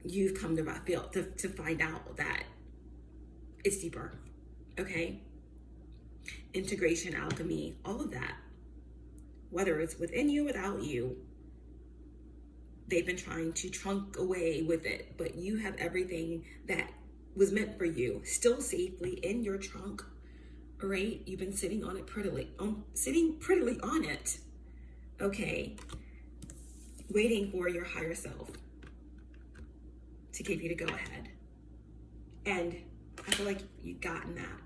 you've come to find out that it's deeper, okay? Integration, alchemy, all of that. Whether it's within you, without you, they've been trying to trunk away with it, but you have everything that was meant for you still safely in your trunk, right? You've been sitting on it sitting prettily on it, okay? Waiting for your higher self to give you the go ahead. And I feel like you've gotten that.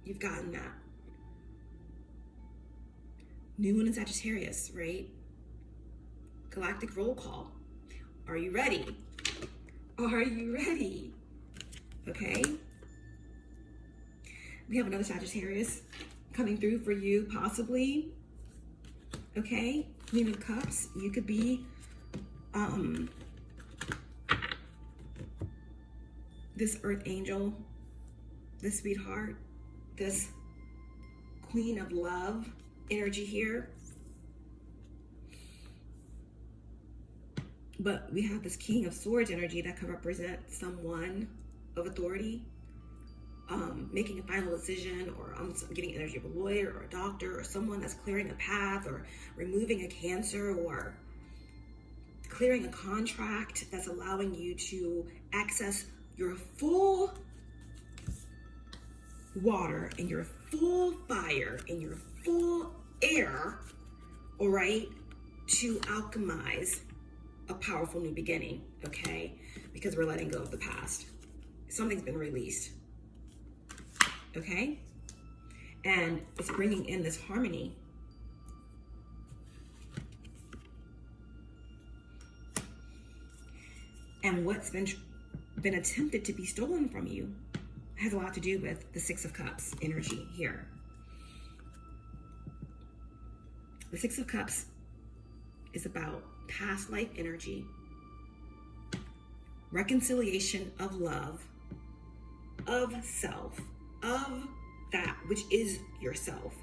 You've gotten that. New Moon in Sagittarius, right? Galactic roll call. Are you ready? Are you ready? Okay. We have another Sagittarius coming through for you, possibly. Okay. Queen of Cups. You could be this earth angel, this sweetheart, this queen of love energy here. But we have this King of Swords energy that could represent someone of authority, making a final decision, or I'm getting energy of a lawyer or a doctor or someone that's clearing a path or removing a cancer or clearing a contract that's allowing you to access your full water and your full fire and your full air, all right, to alchemize a powerful new beginning, okay? Because we're letting go of the past. Something's been released, okay? And it's bringing in this harmony. And what's been attempted to be stolen from you has a lot to do with the Six of Cups energy here. The Six of Cups is about past life energy, reconciliation of love, of self, of that which is yourself,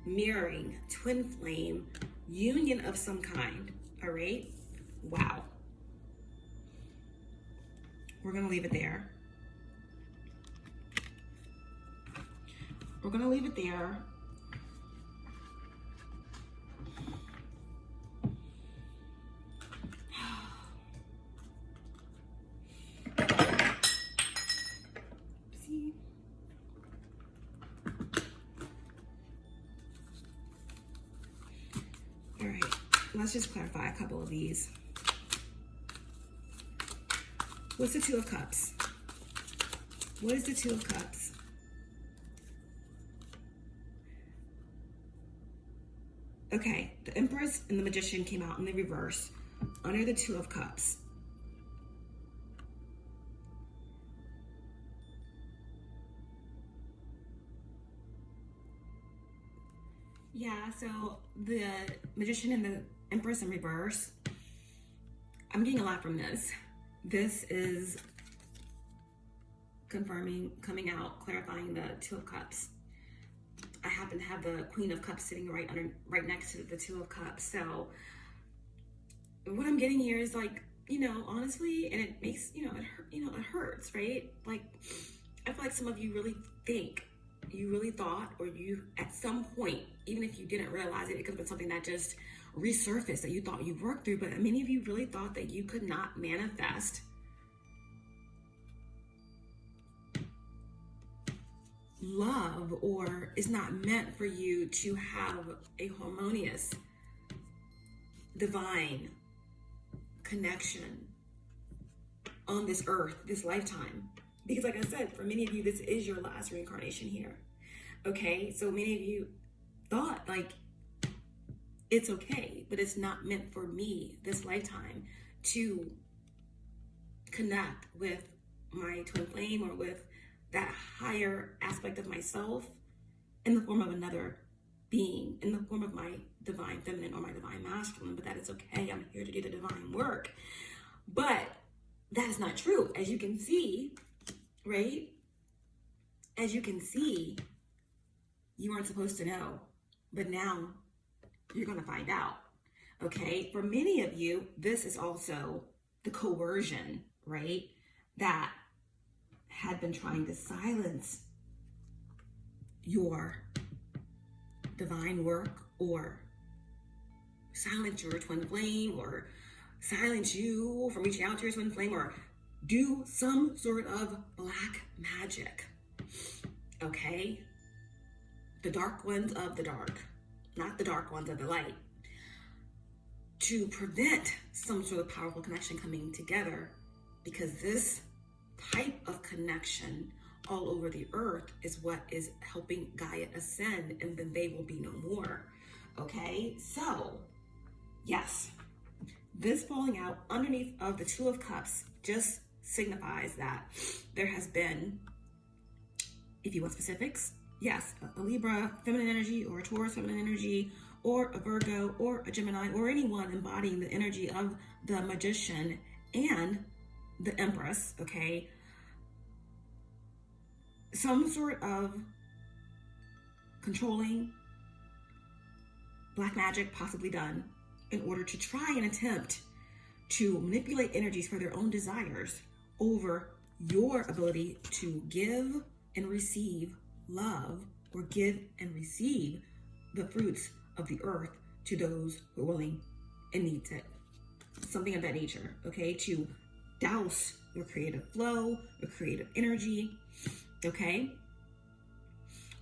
mirroring, twin flame, union of some kind, all right? Wow. We're gonna leave it there. We're gonna leave it there. See? All right, let's just clarify a couple of these. What's the Two of Cups? What is the Two of Cups? Okay, the Empress and the Magician came out in the reverse under the Two of Cups. Yeah, so the Magician and the Empress in reverse, I'm getting a lot from this. This is confirming, coming out, clarifying the Two of Cups. I happen to have the Queen of Cups sitting right next to the Two of Cups. So what I'm getting here is like, you know, honestly, and it makes, it hurts, right? Like, I feel like some of you really think, you really thought, or you at some point, even if you didn't realize it, it could have been something that just resurfaced that you thought you worked through, but many of you really thought that you could not manifest love, or is not meant for you to have a harmonious divine connection on this earth, this lifetime. Because like I said, for many of you, this is your last reincarnation here. Okay, so many of you thought like, it's okay, but it's not meant for me this lifetime to connect with my twin flame or with that higher aspect of myself in the form of another being, in the form of my divine feminine or my divine masculine. But that is okay. I'm here to do the divine work. But that is not true. As you can see, right? As you can see, you weren't supposed to know, but now you're going to find out. Okay, for many of you, this is also the coercion, right? That had been trying to silence your divine work, or silence your twin flame, or silence you from reaching out to your twin flame, or do some sort of black magic. Okay? The dark ones of the dark, not the dark ones of the light, to prevent some sort of powerful connection coming together, because this type of connection all over the earth is what is helping Gaia ascend, and then they will be no more. Okay, so yes, this falling out underneath of the Two of Cups just signifies that there has been, if you want specifics, yes, a Libra feminine energy, or a Taurus feminine energy, or a Virgo, or a Gemini, or anyone embodying the energy of the Magician and the Empress, okay? Some sort of controlling black magic possibly done in order to try and attempt to manipulate energies for their own desires over your ability to give and receive love, or give and receive the fruits of the earth to those who are willing and needs it. something of that nature, okay, to douse your creative flow, your creative energy, okay?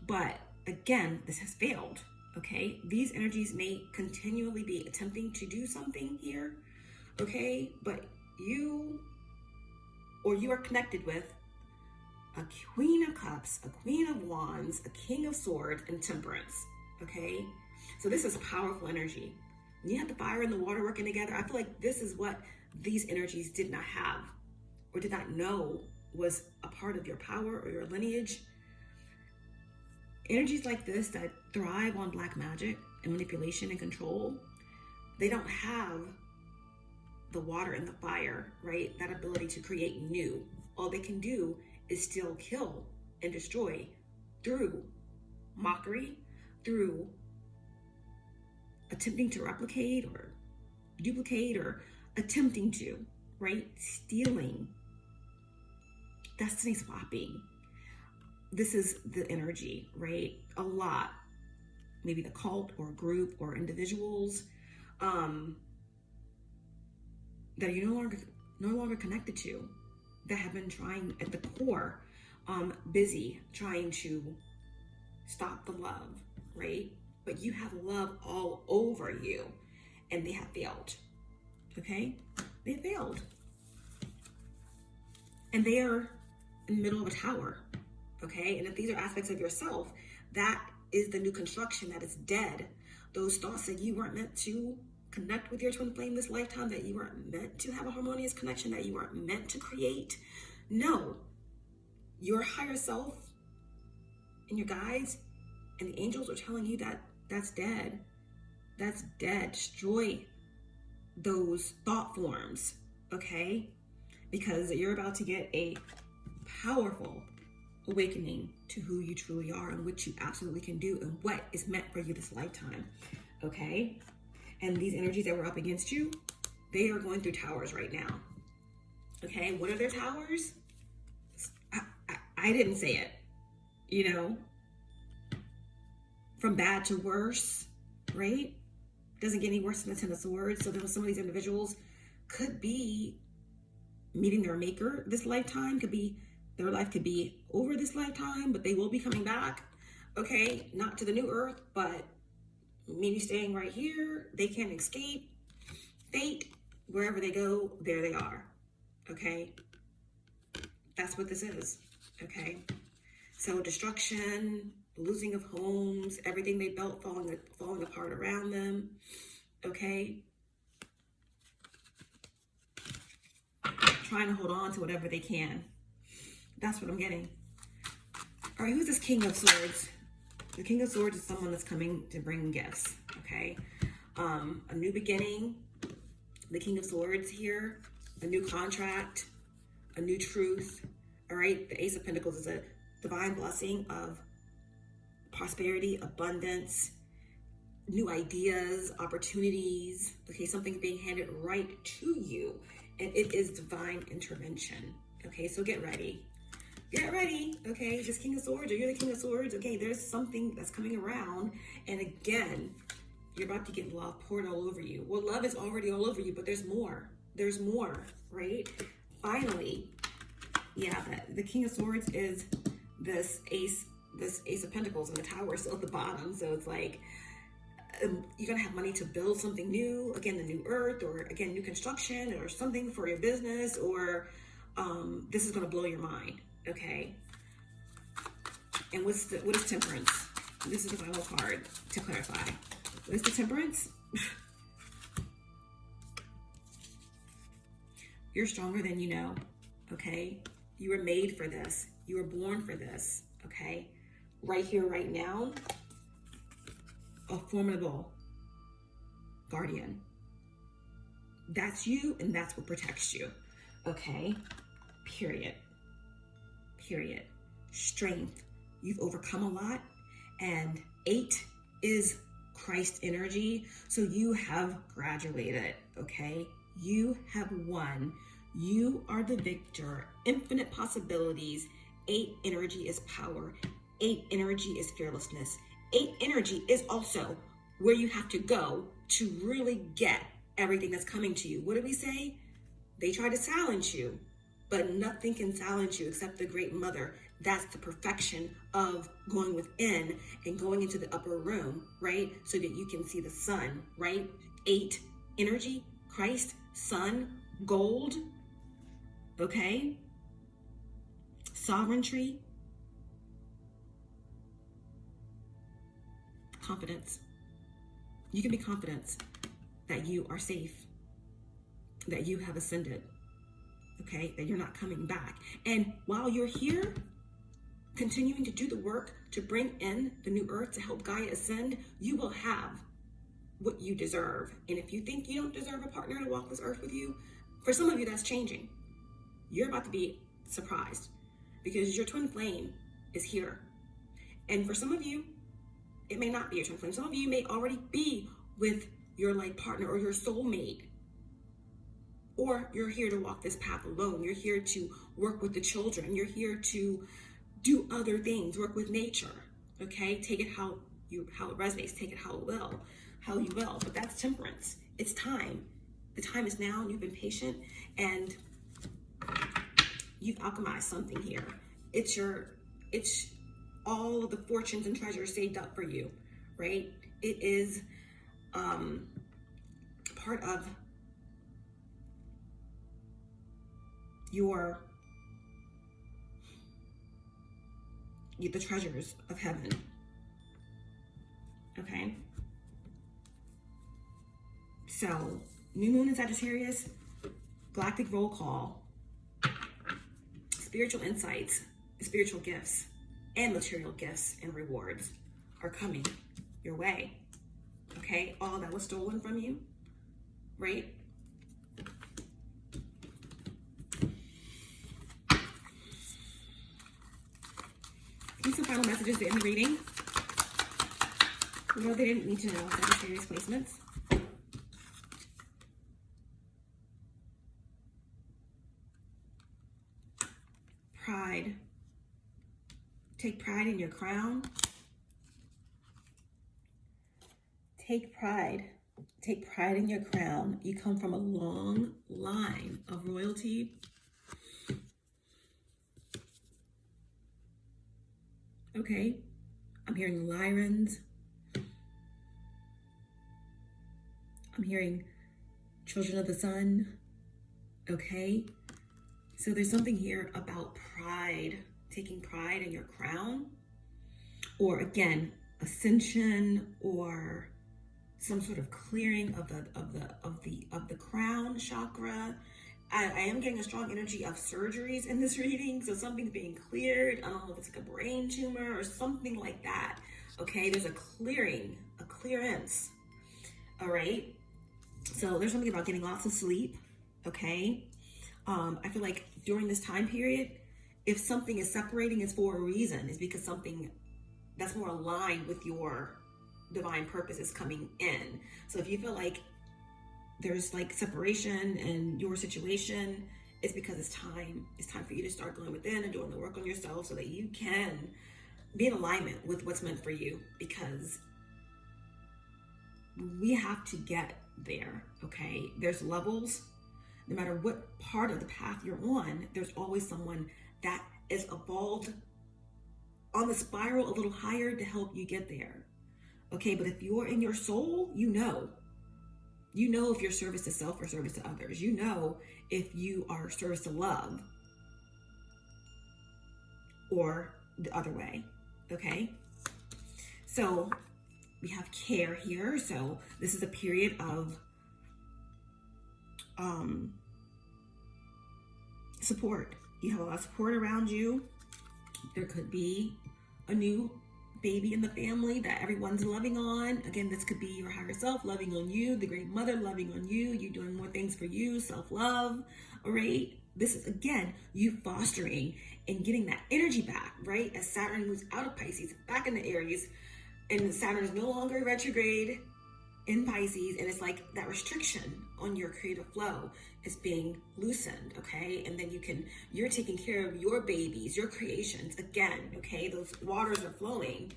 But again, this has failed, okay? These energies may continually be attempting to do something here, okay? But you are connected with a Queen of Cups, a Queen of Wands, a King of Swords, and Temperance, okay? So this is powerful energy. When you have the fire and the water working together, I feel like this is what these energies did not have or did not know was a part of your power or your lineage. Energies like this that thrive on black magic and manipulation and control, they don't have the water and the fire, right? That ability to create new. All they can do is still kill and destroy through mockery, through attempting to replicate or duplicate or attempting to, right? Stealing, destiny swapping. This is the energy, right? A lot, maybe the cult or group or individuals that you're no longer connected to, that have been trying at the core, busy trying to stop the love, right? But you have love all over you, and they have failed, okay? They failed. And they are in the middle of a tower, okay? And if these are aspects of yourself, that is the new construction that is dead. Those thoughts that you weren't meant to connect with your twin flame this lifetime, that you weren't meant to have a harmonious connection, that you weren't meant to create. No, your higher self and your guides and the angels are telling you that that's dead. That's dead. Destroy those thought forms, okay? Because you're about to get a powerful awakening to who you truly are and what you absolutely can do and what is meant for you this lifetime, okay? And these energies that were up against you, they are going through towers right now, okay? What are their towers? I didn't say it, you know? From bad to worse, right? Doesn't get any worse than the Ten of Swords. So some of these individuals could be meeting their maker this lifetime, their life could be over this lifetime, but they will be coming back, okay? Not to the new earth, but maybe staying right here. They can't escape fate. Wherever they go, there they are, okay? That's what this is, okay? So destruction, losing of homes, everything they built falling apart around them, okay? Trying to hold on to whatever they can. That's what I'm getting. All right, who's this King of Swords? The King of Swords is someone that's coming to bring gifts, okay? A new beginning. The King of Swords here, a new contract, a new truth, all right? The Ace of Pentacles is a divine blessing of prosperity, abundance, new ideas, opportunities, okay? Something being handed right to you, and it is divine intervention, okay? So get ready. Get ready, okay? This King of Swords, or you're the King of Swords, okay? There's something that's coming around, and again, you're about to get love poured all over you. Well, love is already all over you, but there's more. There's more, right? Finally, yeah, the King of Swords is this Ace of Pentacles in the tower, still at the bottom. So it's like, you're gonna have money to build something new, again, the new earth, or again, new construction, or something for your business, or this is gonna blow your mind, okay? And what is Temperance? This is the final card to clarify. What is the Temperance? You're stronger than you know, okay? You were made for this. You were born for this, okay? Right here, right now, a formidable guardian. That's you, and that's what protects you, okay? Period. Period. Strength. You've overcome a lot, and 8 is Christ energy, so you have graduated, okay? You have won. You are the victor. Infinite possibilities. 8 energy is power. 8 energy is fearlessness. 8 energy is also where you have to go to really get everything that's coming to you. What did we say? They try to silence you, but nothing can silence you except the Great Mother. That's the perfection of going within and going into the upper room, right? So that you can see the sun, right? 8, energy, Christ, sun, gold, okay? Sovereignty, confidence. You can be confident that you are safe, that you have ascended, okay? That you're not coming back. And while you're here, continuing to do the work to bring in the new earth to help Gaia ascend, you will have what you deserve. And if you think you don't deserve a partner to walk this earth with you, for some of you, that's changing. You're about to be surprised because your twin flame is here. And for some of you, it may not be your twin flame. Some of you may already be with your like partner or your soulmate. Or you're here to walk this path alone. You're here to work with the children. You're here to do other things, work with nature. Okay? Take it how it resonates, take it how you will. But that's temperance. It's time. The time is now, and you've been patient, and you've alchemized something here. It's all of the fortunes and treasures saved up for you, right? It is part of the treasures of heaven. Okay? So, new moon in Sagittarius, galactic roll call, spiritual insights, spiritual gifts, and material gifts and rewards are coming your way. Okay? All that was stolen from you, right? Give some final messages to end the reading. You know they didn't need to know Sagittarius placements. Pride. Take pride in your crown. Take pride. Take pride in your crown. You come from a long line of royalty. Okay, I'm hearing Lyrans. I'm hearing children of the sun. Okay, so there's something here about pride, taking pride in your crown, or again, ascension, or some sort of clearing of the crown chakra. I am getting a strong energy of surgeries in this reading, so something's being cleared. I don't know if it's like a brain tumor or something like that. Okay, there's a clearing, a clearance. All right, so there's something about getting lots of sleep. Okay, I feel like during this time period, if something is separating, it's for a reason. It's because something that's more aligned with your divine purpose is coming in. So if you feel like there's like separation in your situation, it's because it's time. It's time for you to start going within and doing the work on yourself so that you can be in alignment with what's meant for you, because we have to get there, okay? There's levels. No matter what part of the path you're on, there's always someone that is evolved on the spiral a little higher to help you get there, okay? But if you're in your soul, you know if you're service to self or service to others. You know if you are service to love or the other way, okay? So we have care here. So this is a period of support. You have a lot of support around you. There could be a new baby in the family that everyone's loving on. Again, this could be your higher self loving on you, the Great Mother loving on you, you doing more things for you, self-love, all right? This is, again, you fostering and getting that energy back, right? As Saturn moves out of Pisces, back into Aries, and Saturn is no longer retrograde in Pisces, and it's like that restriction on your creative flow is being loosened, okay? And then you're taking care of your babies, your creations, again, okay? Those waters are flowing.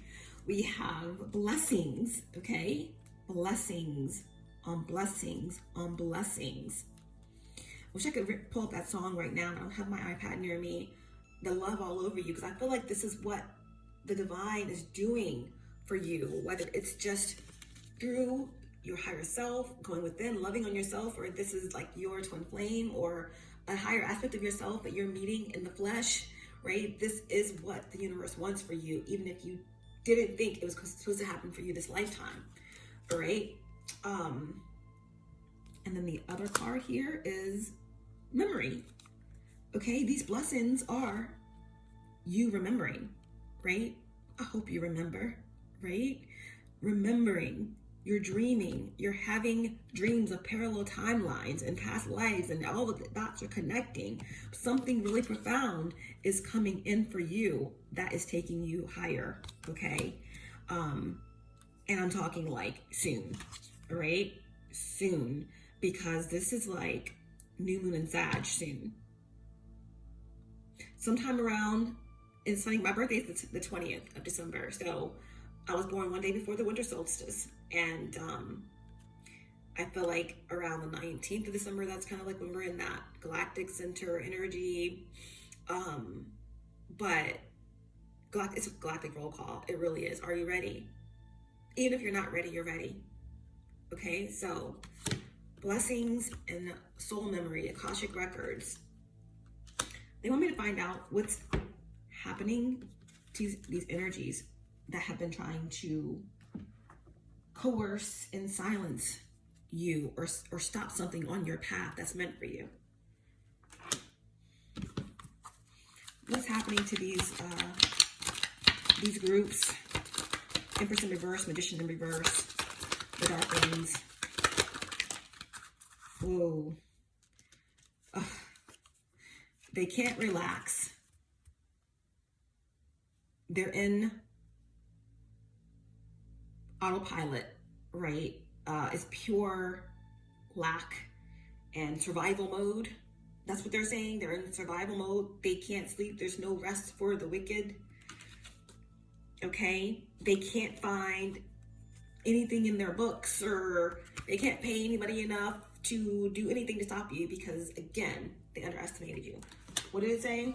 We have blessings, okay? Blessings on blessings on blessings. I wish I could pull up that song right now. I don't have my iPad near me. The love all over you, because I feel like this is what the divine is doing for you, whether it's just through your higher self, going within, loving on yourself, or this is like your twin flame or a higher aspect of yourself that you're meeting in the flesh, right? This is what the universe wants for you, even if you didn't think it was supposed to happen for you this lifetime, all right? And then the other card here is memory. Okay, these blessings are you remembering, right? I hope you remember, right? Remembering, you're dreaming, you're having dreams of parallel timelines and past lives, and all of the dots are connecting. Something really profound is coming in for you that is taking you higher, okay? And I'm talking like soon, all right? Soon, because this is like new moon and Sag soon. Sometime around, it's funny, my birthday is the 20th of December, so I was born one day before the winter solstice, and I feel like around the 19th of December, that's kind of like when we're in that galactic center energy, but it's a galactic roll call, it really is. Are you ready? Even if you're not ready, you're ready, okay? So, blessings and soul memory, Akashic records. They want me to find out what's happening to these energies that have been trying to coerce and silence you or stop something on your path that's meant for you. What's happening to these groups? Empress in reverse, Magician in reverse, the Dark Ones. Whoa. Ugh. They can't relax. They're in autopilot, right? It's pure lack and survival mode. That's what they're saying. They're in survival mode. They can't sleep. There's no rest for the wicked. Okay? They can't find anything in their books, or they can't pay anybody enough to do anything to stop you because, again, they underestimated you. What did it say?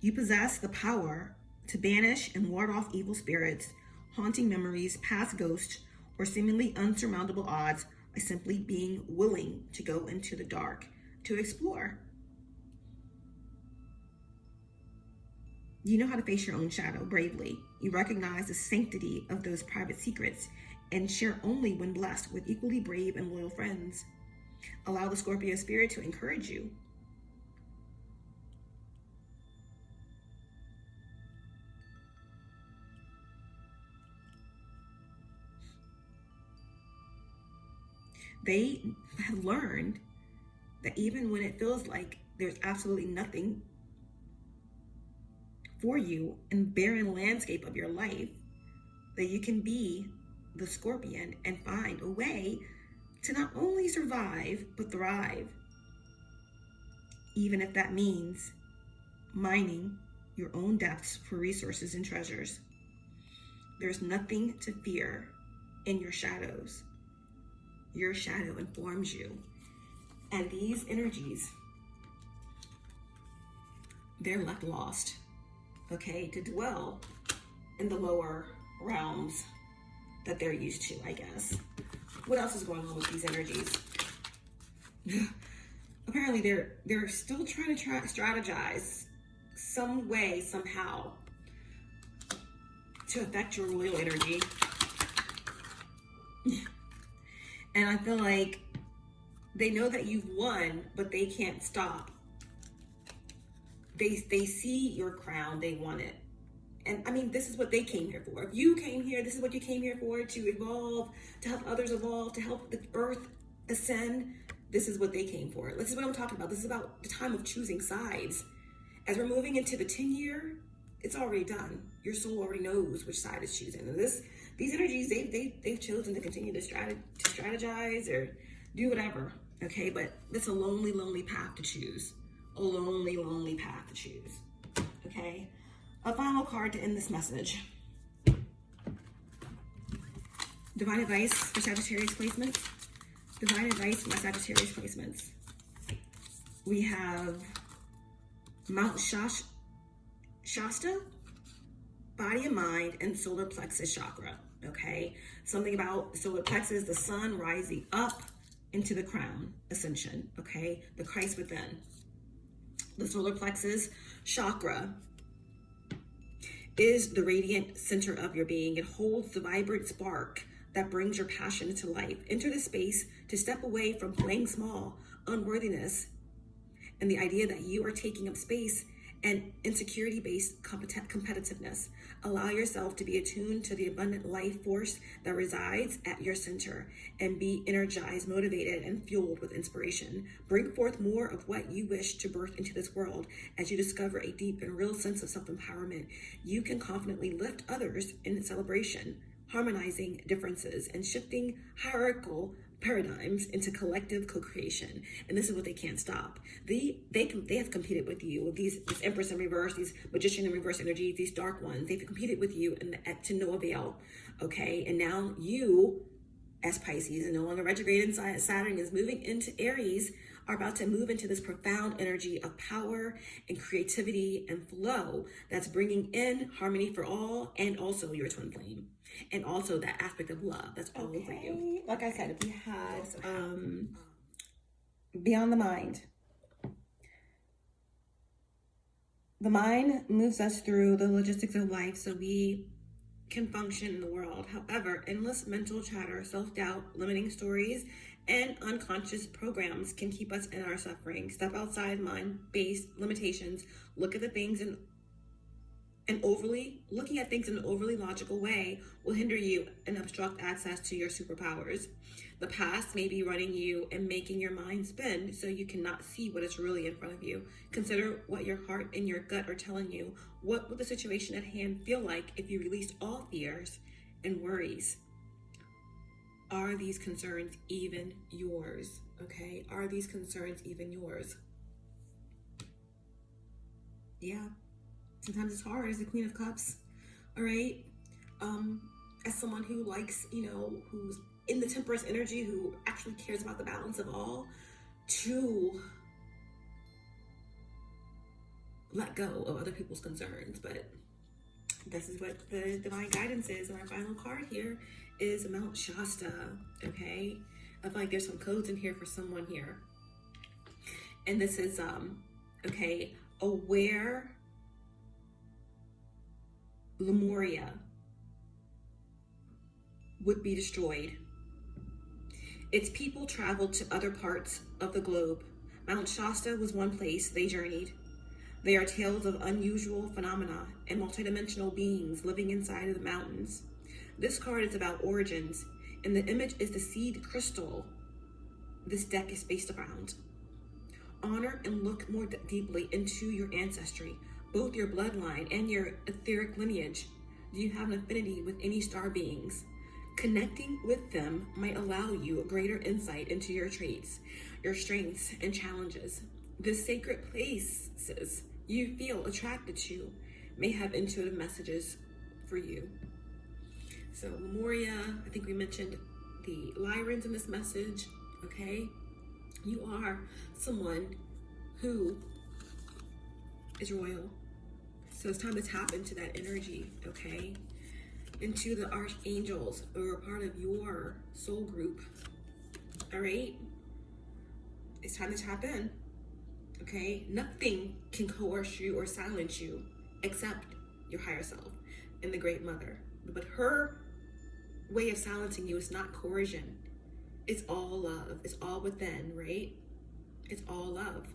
You possess the power to banish and ward off evil spirits, haunting memories, past ghosts, or seemingly unsurmountable odds by simply being willing to go into the dark to explore. You know how to face your own shadow bravely. You recognize the sanctity of those private secrets and share only when blessed with equally brave and loyal friends. Allow the Scorpio spirit to encourage you. They have learned that even when it feels like there's absolutely nothing for you in the barren landscape of your life, that you can be the Scorpion and find a way to not only survive, but thrive. Even if that means mining your own depths for resources and treasures. There's nothing to fear in your shadows. Your shadow informs you. And these energies, they're left lost, okay, to dwell in the lower realms that they're used to, I guess. What else is going on with these energies? Apparently they're still trying to strategize some way, somehow, to affect your royal energy. And I feel like they know that you've won, but they can't stop. They see your crown, they want it. And I mean, this is what they came here for. If you came here, this is what you came here for, to evolve, to help others evolve, to help the earth ascend. This is what they came for. This is what I'm talking about. This is about the time of choosing sides. As we're moving into the 10-year, it's already done. Your soul already knows which side it's choosing. And these energies, they've chosen to continue to strategize or do whatever. Okay, but it's a lonely, lonely path to choose. A lonely, lonely path to choose. Okay. A final card to end this message. Divine advice for Sagittarius placements. Divine advice for my Sagittarius placements. We have Mount Shasta, body and mind, and solar plexus chakra. Okay, something about solar plexus, the sun rising up into the crown, ascension. Okay, the Christ within. The solar plexus chakra is the radiant center of your being. It holds the vibrant spark that brings your passion into life. Enter the space to step away from playing small, unworthiness, and the idea that you are taking up space and insecurity-based competitiveness. Allow yourself to be attuned to the abundant life force that resides at your center and be energized, motivated, and fueled with inspiration. Bring forth more of what you wish to birth into this world as you discover a deep and real sense of self-empowerment. You can confidently lift others in celebration, harmonizing differences and shifting hierarchical paradigms into collective co-creation. And this is what they can't stop. They have competed with you with this Empress in reverse, these Magician in reverse energies, these dark ones. They've competed with you to no avail. Okay, and now you, as Pisces, and no longer retrograde inside Saturn is moving into Aries, are about to move into this profound energy of power and creativity and flow that's bringing in harmony for all, and also your twin flame, and also that aspect of love that's all over you. Like I said, we had beyond the mind. The mind moves us through the logistics of life so we can function in the world. However, endless mental chatter, self-doubt, limiting stories, and unconscious programs can keep us in our suffering. Step outside mind-based limitations. Look at the things looking at things in an overly logical way will hinder you and obstruct access to your superpowers. The past may be running you and making your mind spin so you cannot see what is really in front of you. Consider what your heart and your gut are telling you. What would the situation at hand feel like if you released all fears and worries? Are these concerns even yours? Okay, are these concerns even yours? Yeah. Sometimes it's hard as the Queen of Cups, all right? As someone who likes, who's in the Temperance energy, who actually cares about the balance of all, to let go of other people's concerns. But this is what the divine guidance is. And our final card here is Mount Shasta, okay? I feel like there's some codes in here for someone here. And this is, aware Lemuria would be destroyed. Its people traveled to other parts of the globe. Mount Shasta was one place they journeyed. They are tales of unusual phenomena and multidimensional beings living inside of the mountains. This card is about origins, and the image is the seed crystal this deck is based around. Honor and look more deeply into your ancestry, both your bloodline and your etheric lineage. Do you have an affinity with any star beings? Connecting with them might allow you a greater insight into your traits, your strengths, and challenges. The sacred places you feel attracted to may have intuitive messages for you. So Lemuria, I think we mentioned the Lyrans in this message, okay? You are someone who is royal. So it's time to tap into that energy, okay? Into the archangels who are part of your soul group, all right? It's time to tap in, okay? Nothing can coerce you or silence you except your higher self and the Great Mother. But her way of silencing you is not coercion. It's all love. It's all within, right? It's all love.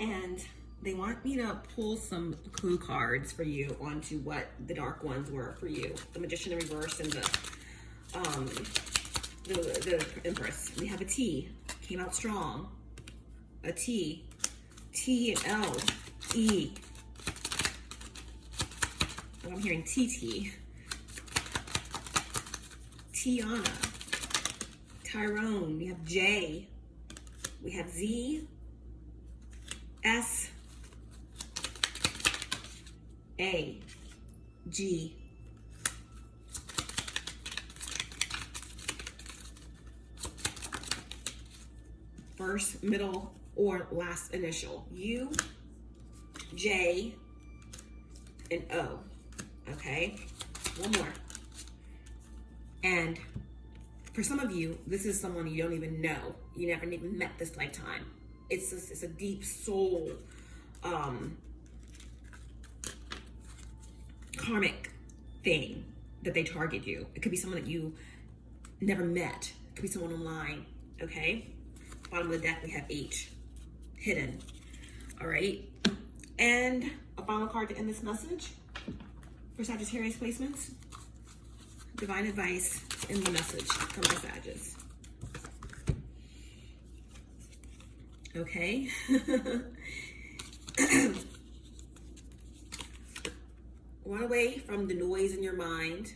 And they want me to pull some clue cards for you onto what the dark ones were for you. The Magician in reverse and the Empress. We have a T, came out strong. A T, T and L, E. Oh, I'm hearing TT. Tiana, Tyrone. We have J. We have Z, S, A, G, first, middle, or last initial. U, J, and O. Okay, one more. And for some of you, this is someone you don't even know. You never even met this lifetime. It's a deep soul, karmic thing that they target you. It could be someone that you never met. It could be someone online, okay? Bottom of the deck, we have H, hidden, all right? And a final card to end this message for Sagittarius placements. Divine advice in the message from my Sagittarius. Okay. Run away from the noise in your mind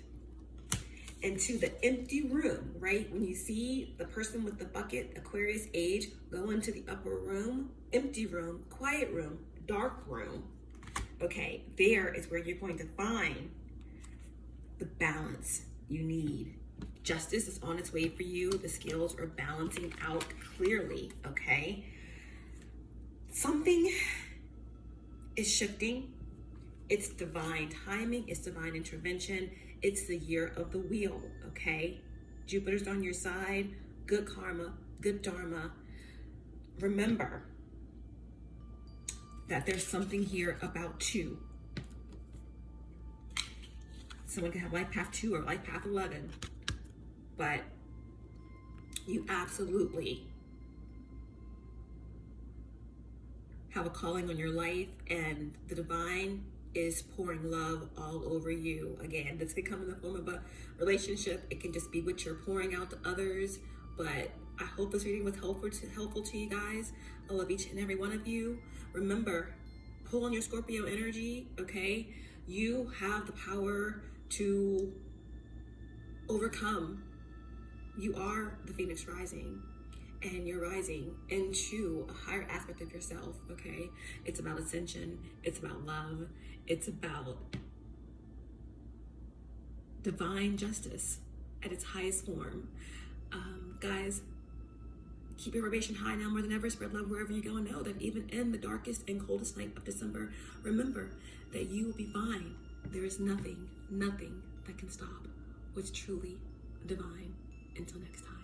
into the empty room, right? When you see the person with the bucket, Aquarius age, go into the upper room, empty room, quiet room, dark room. Okay, there is where you're going to find the balance you need. Justice is on its way for you. The scales are balancing out clearly, okay? Something is shifting. It's divine timing. It's divine intervention. It's the year of the wheel, okay? Jupiter's on your side. Good karma, good dharma. Remember that there's something here about two. Someone can have life path 2 or life path 11, but you absolutely have a calling on your life, and the divine is pouring love all over you. Again, this can come in the form of a relationship. It can just be what you're pouring out to others, but I hope this reading was helpful to you guys. I love each and every one of you. Remember, pull on your Scorpio energy, okay? You have the power to overcome. You are the Phoenix rising, and you're rising into a higher aspect of yourself, okay? It's about ascension. It's about love. It's about divine justice at its highest form. Guys, keep your vibration high now more than ever. Spread love wherever you go, and know that even in the darkest and coldest night of December, remember that you will be fine. There is nothing that can stop what's truly divine. Until next time.